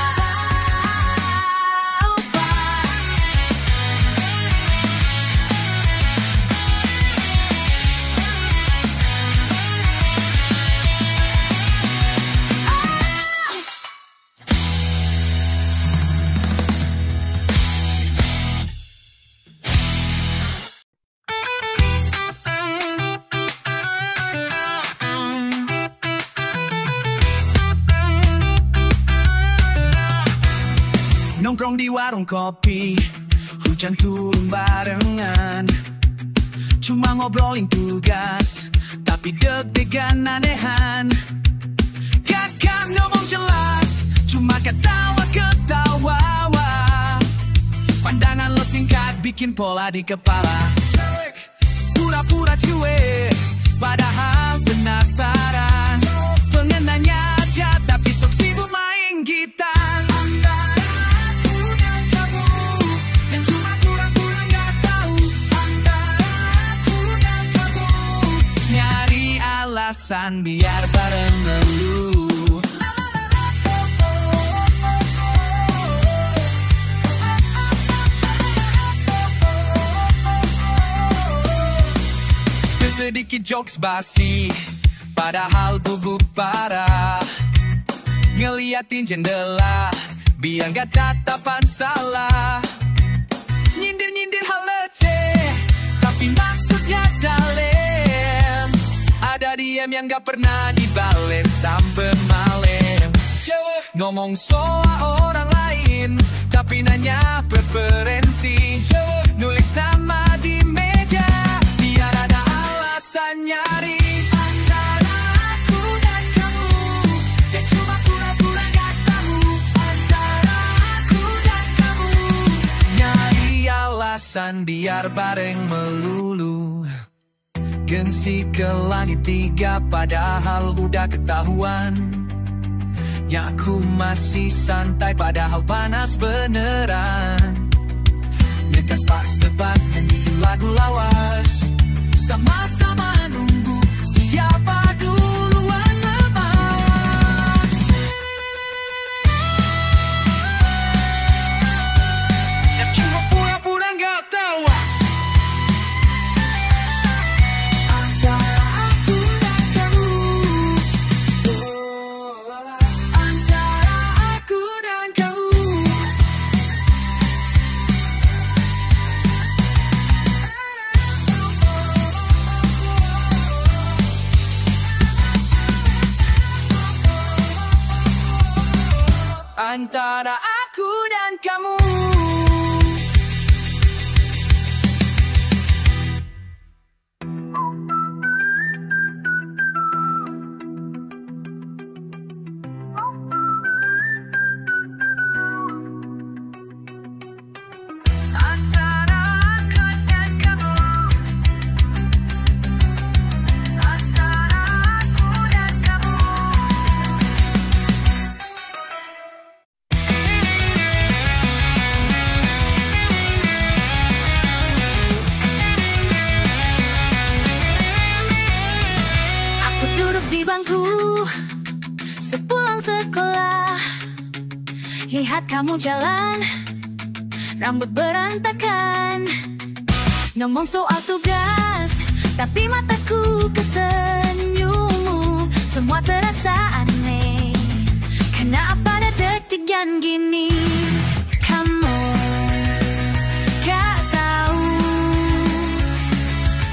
Nongkrong di warung kopi, hujan turun barengan. Cuma ngobrolin tugas, tapi deg-degan anehan. Kakak ngomong jelas, cuma ketawa-ketawa. Pandangan lo singkat, bikin pola di kepala. Pura-pura cuek, padahal penasaran. Pengenanya aja, tapi sok sibuk main gitar. Alasan biar bareng ngeluh. Sedikit jokes basi, padahal gugup parah. ngeliatin jendela biar gak tatapan salah. Nyindir-nyindir hal receh tapi maksudnya dalem. Ada diem yang gak pernah dibales sampai malem. Cewek ngomong soal orang lain tapi nanya preferensi. Cewek nulis nama di meja biar ada alasan nyari. Antara aku dan kamu yang cuma pura-pura gak tahu. Antara aku dan kamu nyari alasan biar bareng melulu. Gengsi ke langit 3 padahal udah ketahuan. Ya aku masih santai padahal panas beneran. Ngegas pas depan nyanyi lagu lawas. Sama-sama nunggu siapa duluan lemas. Yang cuma pura-pura gak tahu. Antara aku dan kamu. Sepulang sekolah, lihat kamu jalan, rambut berantakan. Ngomong soal tugas, tapi mataku kesenyummu. Semua terasa aneh, kenapa ada detik yang gini? Kamu gak tahu,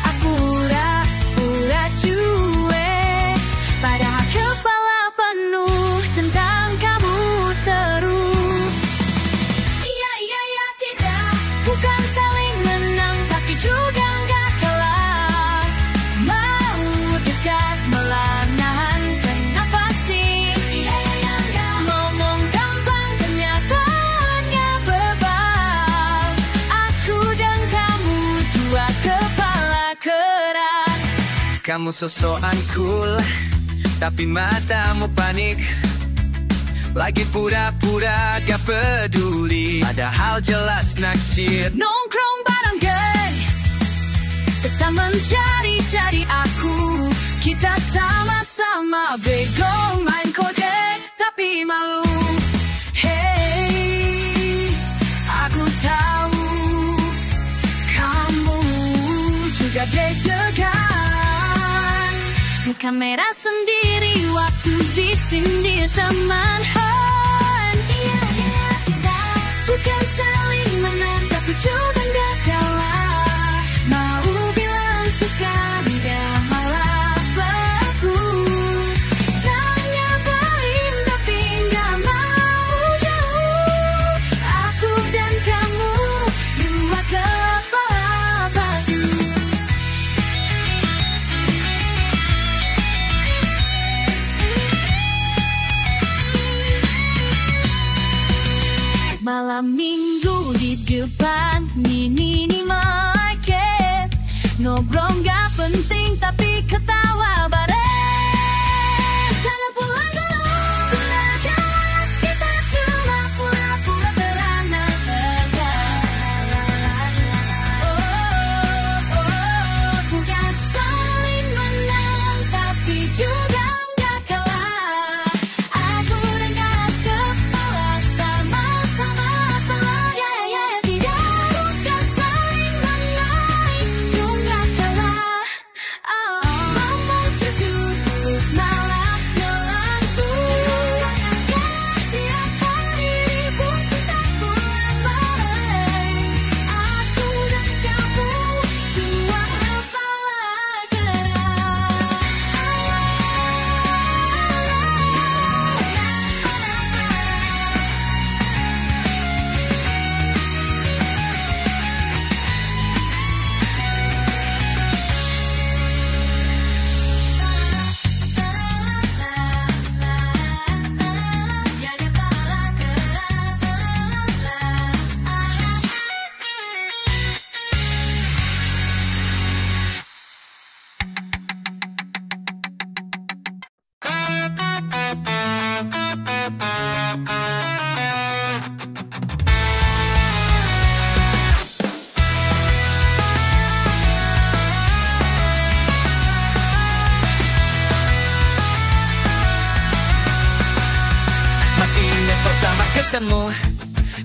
aku pura-pura cuek, padahal kepala penuh tentang kamu terus. Iya, iya, ya, tidak, bukan saling menang, tapi juga gak kalah. Mau dekat malah nahan, kenapa sih? Iya, iya, enggak. Ngomong gampang, kenyataannya bebal. Aku dan kamu dua kepala keras. Kamu sosokan cool, tapi matamu panik. Lagi pura-pura gak peduli, padahal jelas naksir. Nongkrong bareng geng, tetap mencari-cari aku. Kita sama-sama bego, main kode tapi malu. Hey, aku tahu kamu juga deg-degan. Muka merah sendiri waktu disindir teman. Iya, iya, tidak, bukan saling menang, tapi juga gak kalah. Mau bilang suka, tidak malah pelaku. Saling ngapain, tapi gak mau jauh. Aku dan kamu, dua kepala batu. Malam minggu di depan mini market, ngobrol gak penting tapi ketawa bareng. Jangan pulang dulu, sudah jelas kita cuma pura-pura beranak tegang. Oh, bukan saling menang tapi juga gak kalah. Aku dan gas kepala sama-sama salah. Ya, ya, tidak, bukan saling menang juga kalah. Oh, Pertama ketemu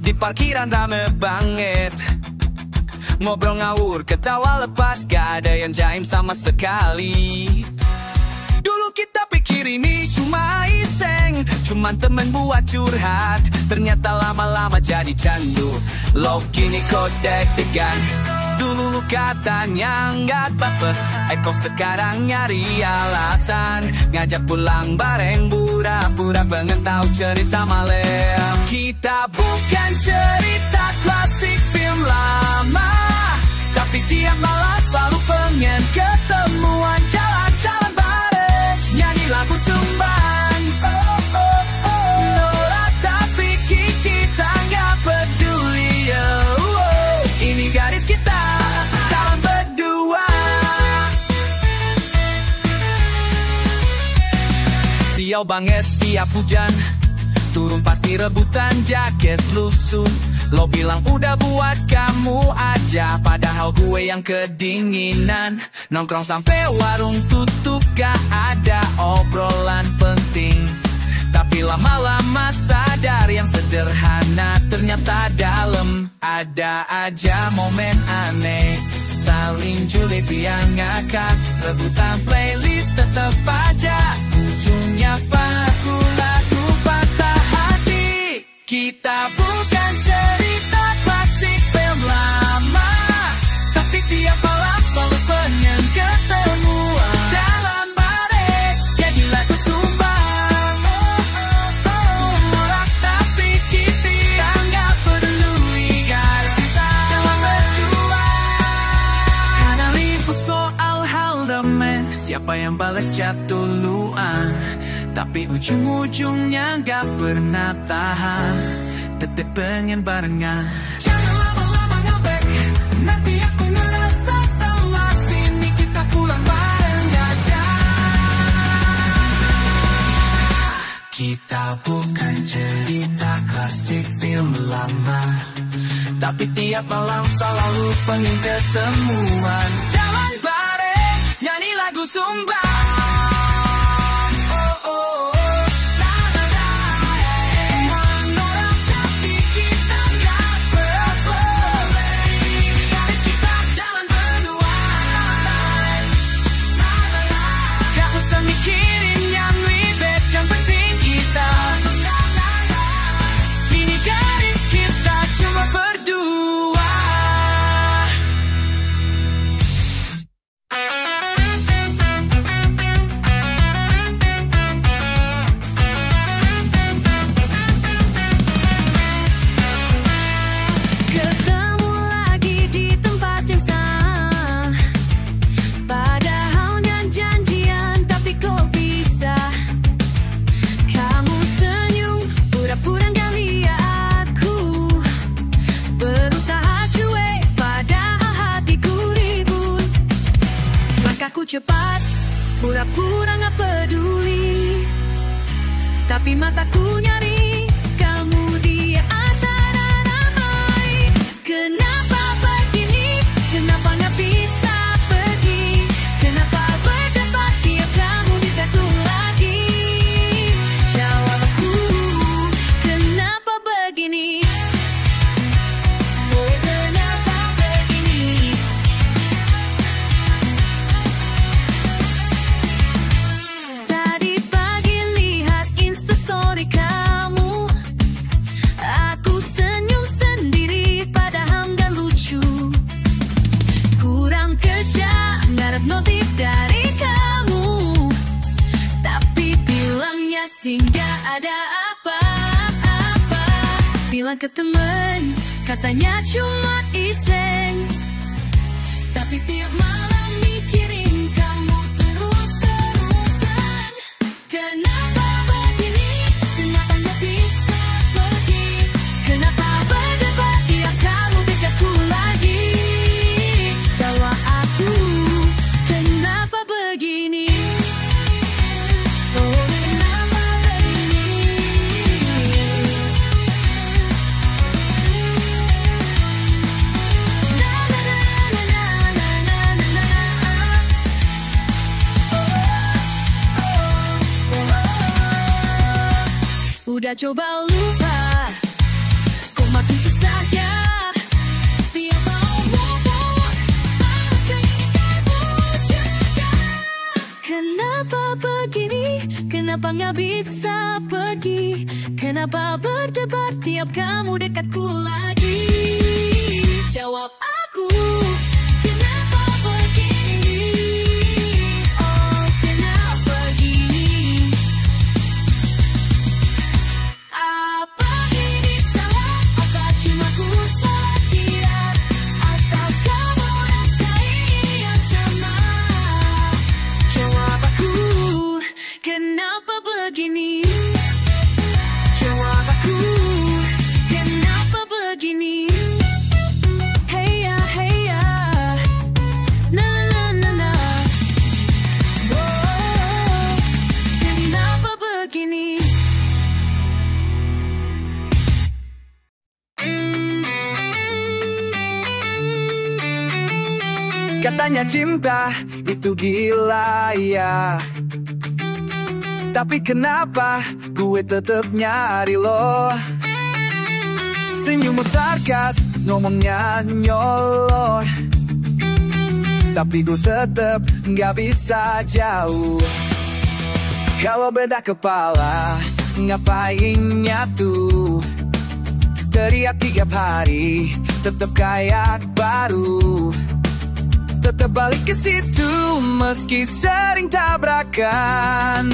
di parkiran rame banget, ngobrol ngawur, ketawa lepas, gak ada yang jaim sama sekali. Dulu kita pikir ini cuma iseng, cuman temen buat curhat. Ternyata lama-lama jadi candu, lo kini kok deg-degan. Dulu lu katanya nggak apa-apa, kok sekarang nyari alasan. Ngajak pulang bareng, pura-pura pengen tahu cerita malam. Kita bukan cerita klasik film lama, tapi tiap malam selalu pengen ketemuan, jalan-jalan bareng, nyanyi lagu sumbang. Oh, oh, oh. Norak tapi kita nggak peduli. Oh, oh. Ini garis kita jalan berdua. Sial banget tiap hujan, turun pasti rebutan jaket lusuh. Lo bilang udah buat kamu aja, padahal gue yang kedinginan. Nongkrong sampai warung tutup, gak ada obrolan penting. Tapi lama-lama sadar yang sederhana ternyata dalam. Ada aja momen aneh, saling julid yang ngakak, rebutan playlist tetep aja ujungnya paku lagu patah hati. Kita bukan cerita klasik film lama, tapi tiap malam selalu pengen ketemuan, jalan bareng, jadi lagu sumbang. Oh, oh, oh. Norak tapi kita nggak peduli, garis kita jalan berdua. Kadang ribut soal hal remeh, siapa yang balas chat duluan, tapi ujung-ujungnya gak pernah tahan, tetep pengen barengan. Jangan lama-lama ngambek, nanti aku ngerasa salah. Sini kita pulang bareng aja. Kita bukan cerita klasik film lama, tapi tiap malam selalu pengen ketemuan, jalan bareng, nyanyi lagu sumbang. Cepat, pura-pura gak peduli, tapi mataku nyari kamu di antara ramai. Kenapa begini? Kenapa gak bisa pergi? Kenapa berdebat tiap kamu dekat lagi? Jawab aku, kenapa begini? Oh, kenapa begini? Notif dari kamu, tapi bilangnya sih gak ada apa-apa. Bilang ke temen, katanya cuma iseng, tapi tiap malam mikirin kamu terus-terusan. Kenapa begini? Kenapa gak bisa pergi? Kenapa berdebat tiap kamu dekatku lagi? Jawab aku, kenapa begini? Oh, kenapa begini? Na na na na na na na na. Oh, oh, oh. Udah coba lupa, Kenapa nggak bisa pergi? Kenapa berdebar tiap kamu dekatku lagi? Jawab aku, kenapa begini? Oh, kenapa gini? Apa ini salah? Apa cuma ku salah kira? Atau kamu rasain yang sama? Jawab aku, kenapa begini? Jawab aku, kenapa begini? Hey ya, na na na na. Oh, kenapa begini? Katanya cinta itu gila ya, tapi kenapa gue tetep nyari lo? Senyummu sarkas, ngomongnya nyolot, tapi gue tetep gak bisa jauh. Kalau beda kepala, ngapain nyatu? Teriak tiap hari, tetep kayak baru. Tetep balik ke situ meski sering tabrakan.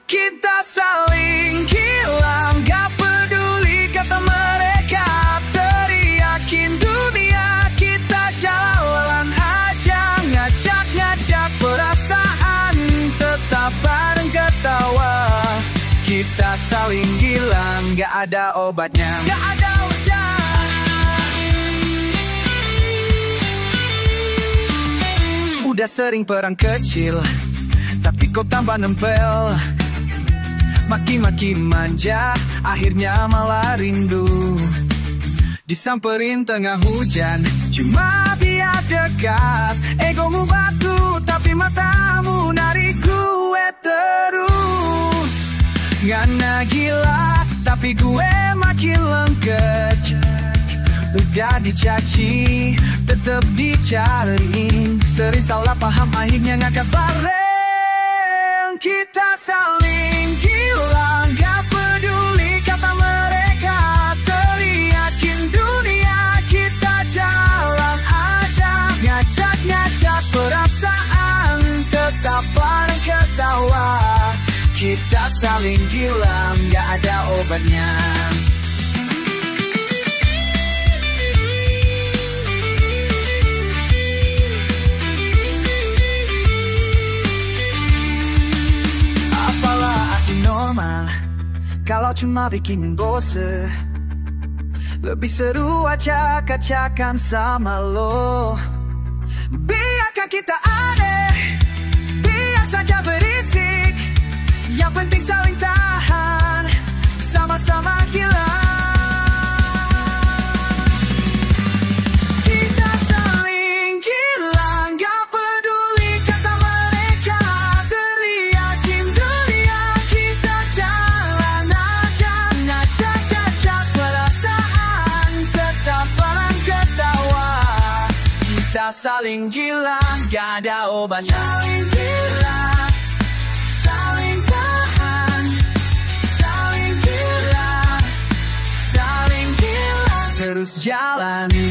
Kita saling hilang, gak peduli kata mereka. Teriakin dunia, kita jalan aja. Ngajak-ngajak perasaan, tetap bareng ketawa. Kita saling hilang, gak ada obatnya. Gak ada obatnya. Udah sering perang kecil, tapi kok tambah nempel. Maki-maki manja, akhirnya malah rindu. Disamperin tengah hujan, cuma biar dekat. Egomu batu, tapi matamu narik gue terus. Ngana gila, tapi gue makin lengket. Udah dicaci, tetep dicari. Sering salah paham, akhirnya ngangkat bareng. Kita saling hilang, gak peduli kata mereka. Teriakin dunia, kita jalan aja. Ngajak-ngajak perasaan, tetap bareng ketawa. Kita saling hilang, gak ada obatnya. Kalau cuma bikin bosen, lebih seru acak-acakan sama lo. Biarkan kita aneh, biar saja berisik. Yang penting saling tahan, sama-sama gila. Kita saling gila, gak peduli kata mereka. Teriakin dunia, kita jalan aja. Ngajak-ngajak perasaan, tetap bareng ketawa. Kita saling gila, gak ada obatnya. Saling gila, saling tahan, saling gila, saling gila. Terus jalani.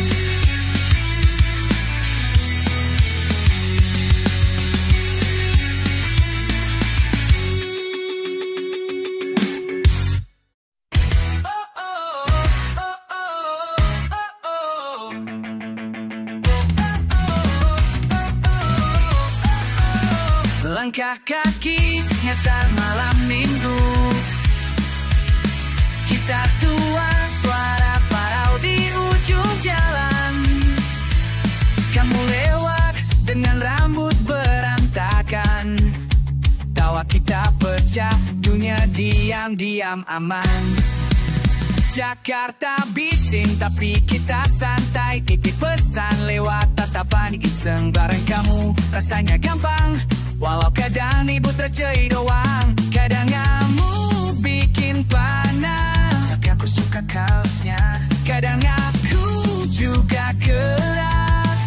Langkah kaki ngasar malam minggu, kita tua suara parau di ujung jalan. Kamu lewat dengan rambut berantakan. Tawa kita pecah, dunia diam-diam aman. Jakarta bising tapi kita santai. Titip pesan lewat tatapan iseng bareng kamu. Rasanya gampang, walau kadang ibu terjadi doang. Kadang kamu bikin panas, tapi aku suka kaosnya. Kadang aku juga keras.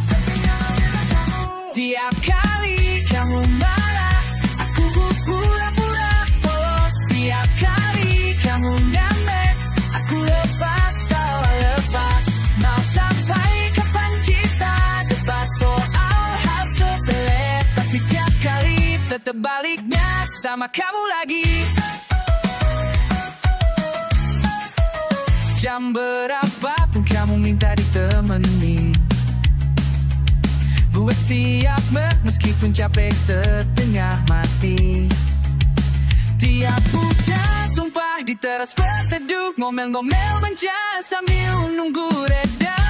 Tiap kali kamu marah, aku pura-pura polos. tetap baliknya sama kamu lagi. Jam berapapun kamu minta ditemani, gue siap meskipun capek setengah mati. Tiap hujan tumpah di teras berteduh, ngomel-ngomel manja sambil nunggu reda.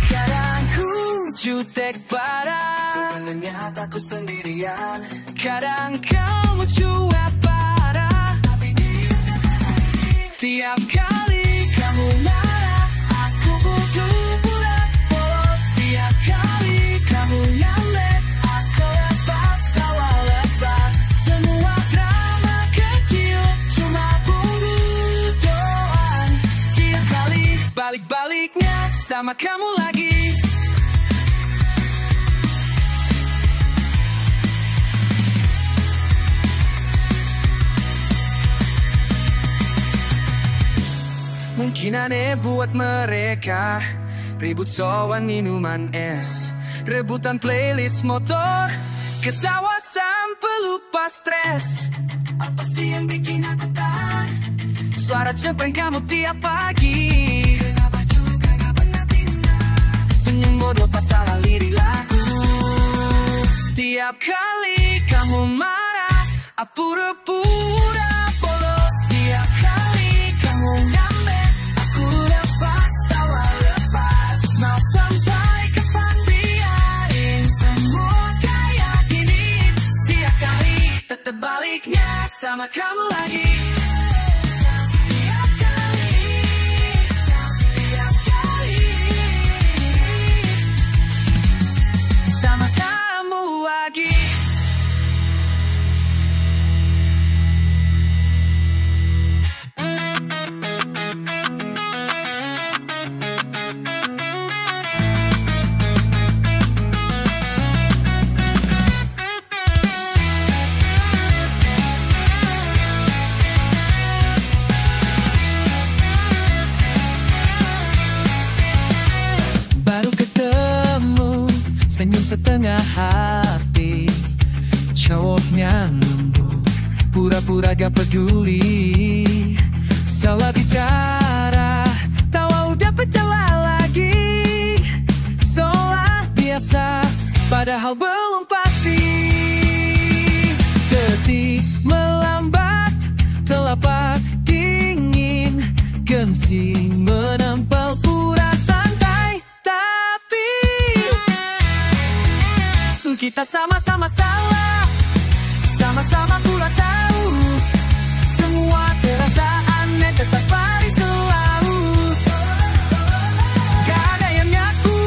Kadang ku jutek parah, sebenarnya takut sendirian. Kadang kamu cuek parah, tapi tiap kali kamu marah, aku butuh pura polos. Tiap kali kamu nyalek, aku lepas tawa lepas. Semua drama kecil cuma bumbu doang. Tiap kali balik-baliknya sama kamu lagi. Mungkin aneh buat mereka, ribut soal minuman es, rebutan playlist motor, ketawa sampai lupa stres. Apa sih yang bikin aku tahan? Suara cempreng kamu tiap pagi, kenapa juga gak pernah pindah? Senyum bodoh pas salah lirik lagu. Tiap kali kamu marah, pura-pura polos. Tiap kali kamu nyampe, aku lepas tawa lepas. Mau sampai kapan biarin semua kayak gini? Tiap kali tetap baliknya sama kamu lagi. Tiap kali sama kamu lagi. Senyum setengah hati, cowoknya nunggu, pura-pura gak peduli. Salah bicara, tawa udah pecah lagi. Seolah biasa, padahal belum pasti. Detik melambat, telapak dingin, gengsi menempel pura santai. Tapi kita sama-sama salah, sama-sama pula tahu. Semua terasa aneh, tetap pari selalu. Gak ada yang ngaku,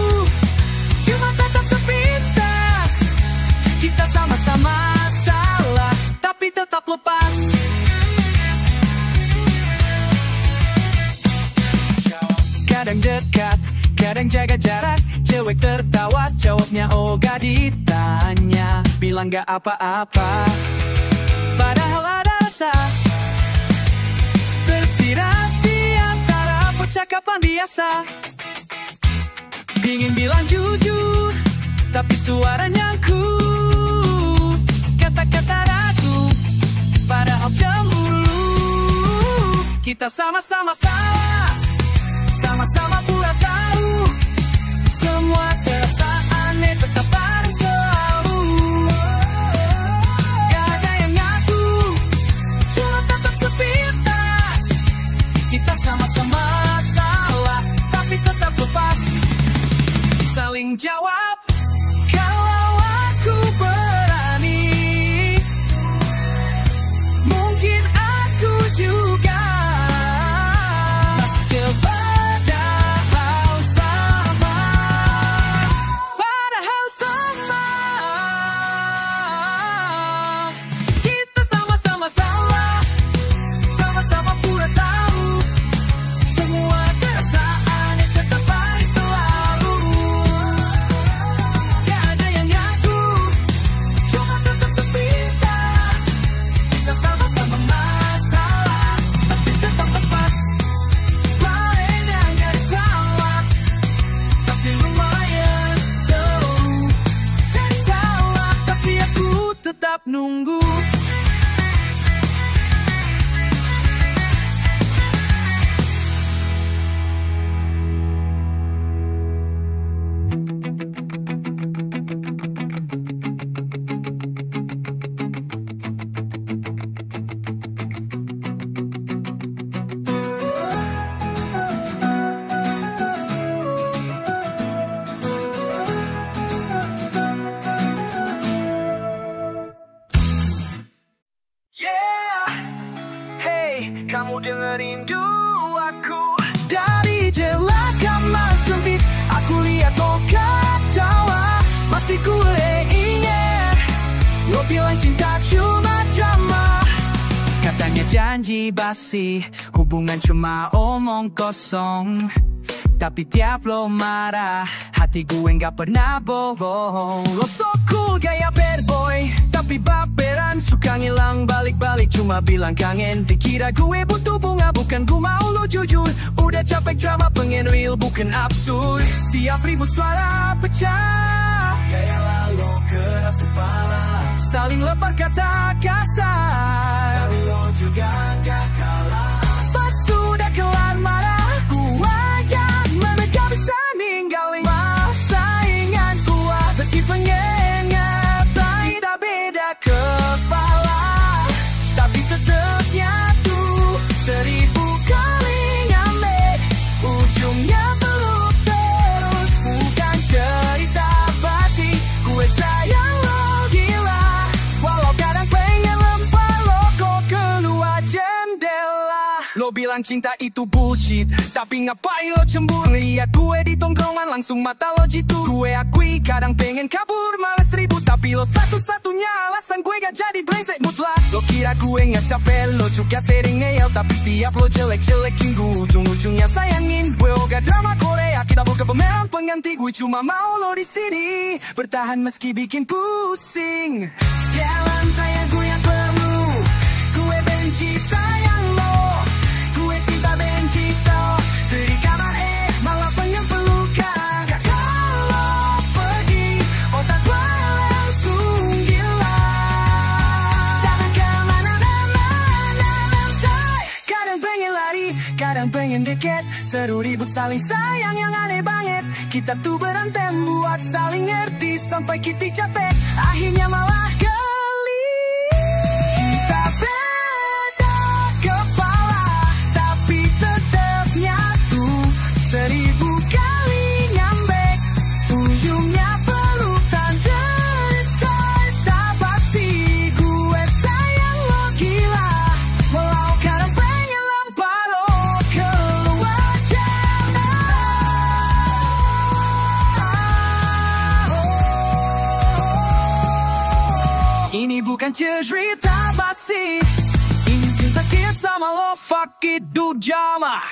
cuma tetap sepintas. Kita sama-sama salah, tapi tetap lepas. Kadang dekat, kadang jaga jarak. Cewek tertawa, jawabnya oh gak ditanya. Bilang gak apa-apa, padahal ada rasa. Tersirat di antara percakapan biasa. Pingin bilang jujur, tapi suara nyangkut. Kata-kata ragu, padahal cemburu. Kita sama-sama salah, sama-sama pura tahu. Semua terasa aneh, tetap bareng selalu. Gak ada yang ngaku, cuma tetap sepintas. Kita sama-sama salah, tapi tetap lepas. Saling jawab, kalau aku berani. Mungkin aku juga masih coba. kamu dengerin aku. Dari jela kamar sempit, aku lihat kau ketawa. Masih gue ingat, lo bilang cinta cuma drama. Katanya janji basi, hubungan cuma omong kosong. Tapi tiap lo marah, hati gue gak pernah bohong. Lo so cool gaya bad boy, tapi baperan suka ngilang balik-balik. Cuma bilang kangen, dikira gue butuh bunga, bukan gue mau lo jujur. Udah capek drama, pengen real bukan absurd. Tiap ribut suara pecah, gaya lalu keras kepala, saling lepar kata kasar. Tapi lo juga gak kalah. Pas sudah kelar marah, gue gak bisa ninggalin saingan kuat. Meski pengen ngapain, kita beda kepala, tapi tetep nyatu. 1000 kali ngambek, ujungnya peluk terus. Bukan cerita basi, gue sayang lo gila. Walau kadang pengen lempar lo kok keluar jendela. Lo bilang cinta itu bullshit, tapi ngapain lo cemburu? Lihat gue di tongkrongan langsung mata lo jitu. Gue akui kadang pengen kabur, males ribut, tapi lo satu-satunya alasan gue gak jadi brengsek mutlak. Lo kira gue gak capek, lo juga sering ngeyel, tapi tiap lo jelek-jelekin gue ujung-ujungnya sayangin. Gue oga drama Korea, kita buka pemeran pengganti. Gue cuma mau lo di sini bertahan meski bikin pusing. Jalan saya gue yang perlu, gue benci sayang lo. Gue cinta benci tau, dari kamar malah pengen pelukan. Kalau pergi, otak gue langsung gila. Jangan kemana-mana, kadang pengen lari, kadang pengen deket. Seru ribut saling sayang yang aneh banget. Kita tuh berantem buat saling ngerti, sampai kita capek, akhirnya malah geli. Kita beda kepala, tapi tetap nyatu. 1000 kali nyambek, ujungnya pelukan. Cerita tak basi, gue sayang lo gila. Walau kadang pengen lempar lo keluar jendela. Ini bukan cerita basi, ini cinta kisah lo, fuck it, do drama.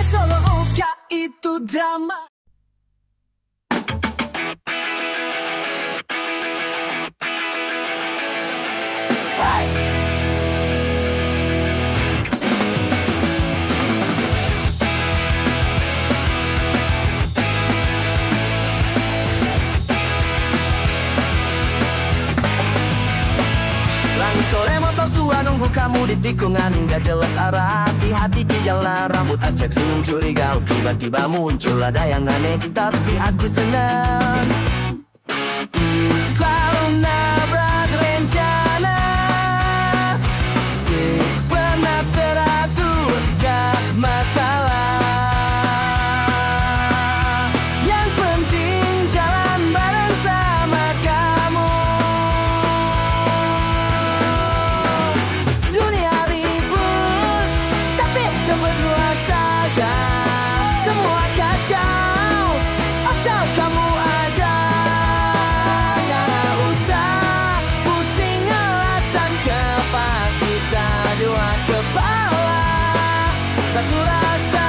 Solo oka itu drama. Sore motor tua nunggu kamu di tikungan, gak jelas arah, hati-hati di jalan. Rambut acak senyum curiga, tiba-tiba muncul ada yang aneh, tapi aku senang. Selalu nabrak rencana, pernah teratur, gak masalah. Yang penting jalan bareng sama kamu. Dunia ribut, tapi kita berdua saja. Semua kacau, asal kamu ada. Gak usah pusing alasan kenapa kita dua kepala satu rasa.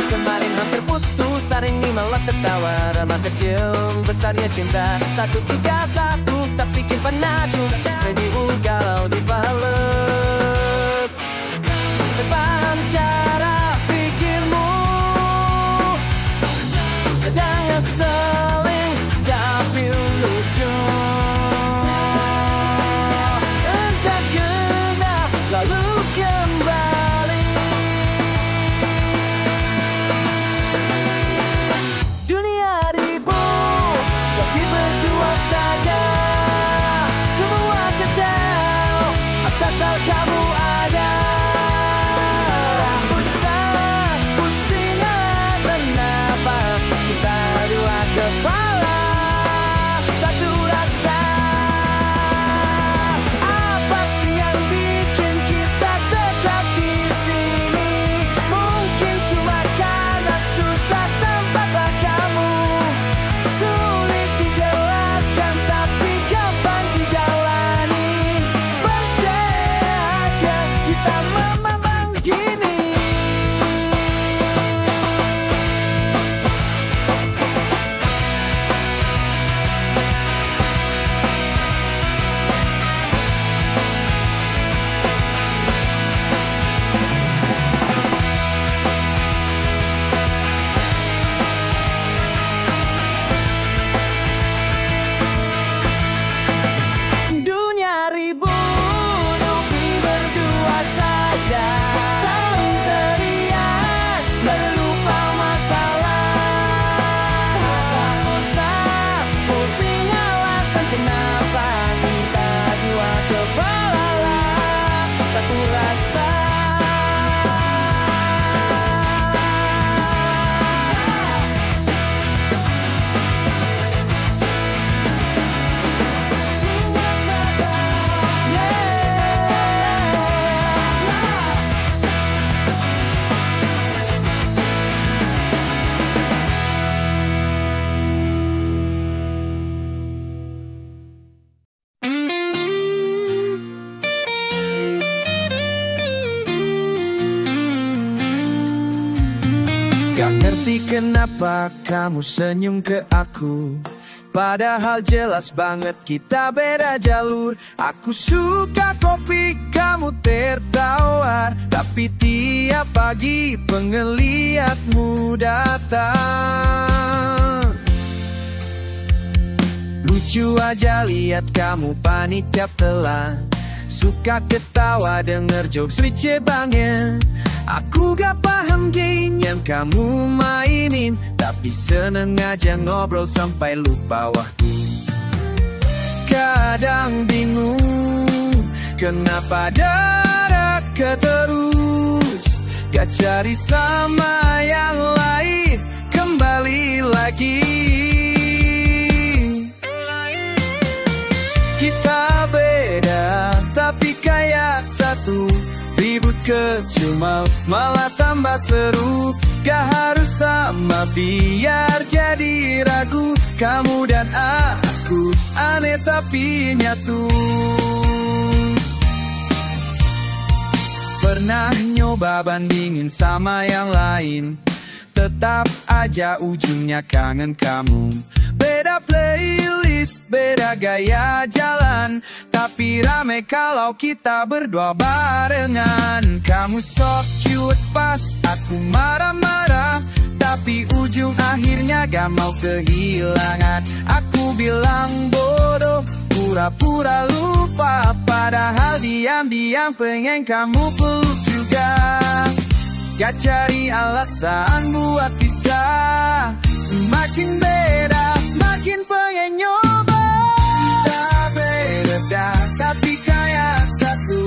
Kemarin hampir putus, hari ini malah tertawa. Ramah kecil, besarnya cinta. 131, tak bikin penaju. Baby, kalau dibales ngerti kenapa kamu senyum ke aku, padahal jelas banget kita beda jalur. Aku suka kopi kamu tertawar, tapi tiap pagi pengeliatmu datang. Lucu aja lihat kamu panik tiap telat, suka ketawa denger jokes receh banget. Aku gak paham game yang kamu mainin, tapi seneng aja ngobrol sampai lupa waktu. Kadang bingung kenapa darah terus, gak cari sama yang lain, kembali lagi. Kita beda tapi kayak satu, ribut kecil malah tambah seru. Gak harus sama biar jadi ragu, kamu dan aku aneh tapi nyatu. Pernah nyoba bandingin sama yang lain, tetap aja ujungnya kangen kamu. Beda playlist, beda gaya jalan, tapi rame kalau kita berdua barengan. Kamu sok cuek pas aku marah-marah, tapi ujung akhirnya gak mau kehilangan. Aku bilang bodoh, pura-pura lupa, padahal diam-diam pengen kamu peluk juga. Gak cari alasan buat pisah, semakin beda makin pengen nyoba. Kita beda tapi kayak satu,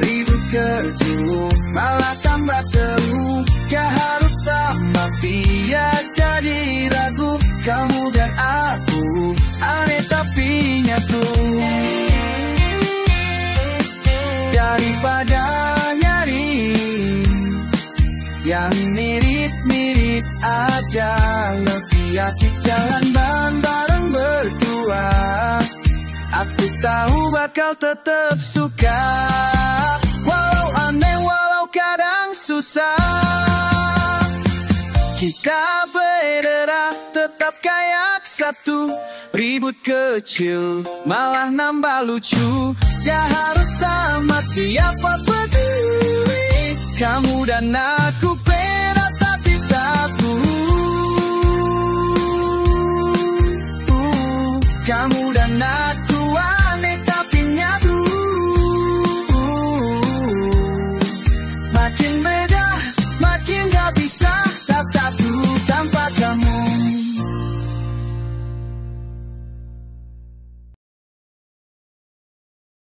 ribut kecil malah tambah seru. Gak harus sama biar jadi ragu, kamu dan aku aneh tapi nyatu. Daripada nyari yang mirip-mirip aja, lebih asik jalan bareng berdua. Aku tahu bakal tetap suka, walau aneh, walau kadang susah. Kita beda tetap kayak satu, ribut kecil malah nambah lucu. Gak harus sama siapa peduli, kamu dan aku beda tapi satu. Kamu dan aku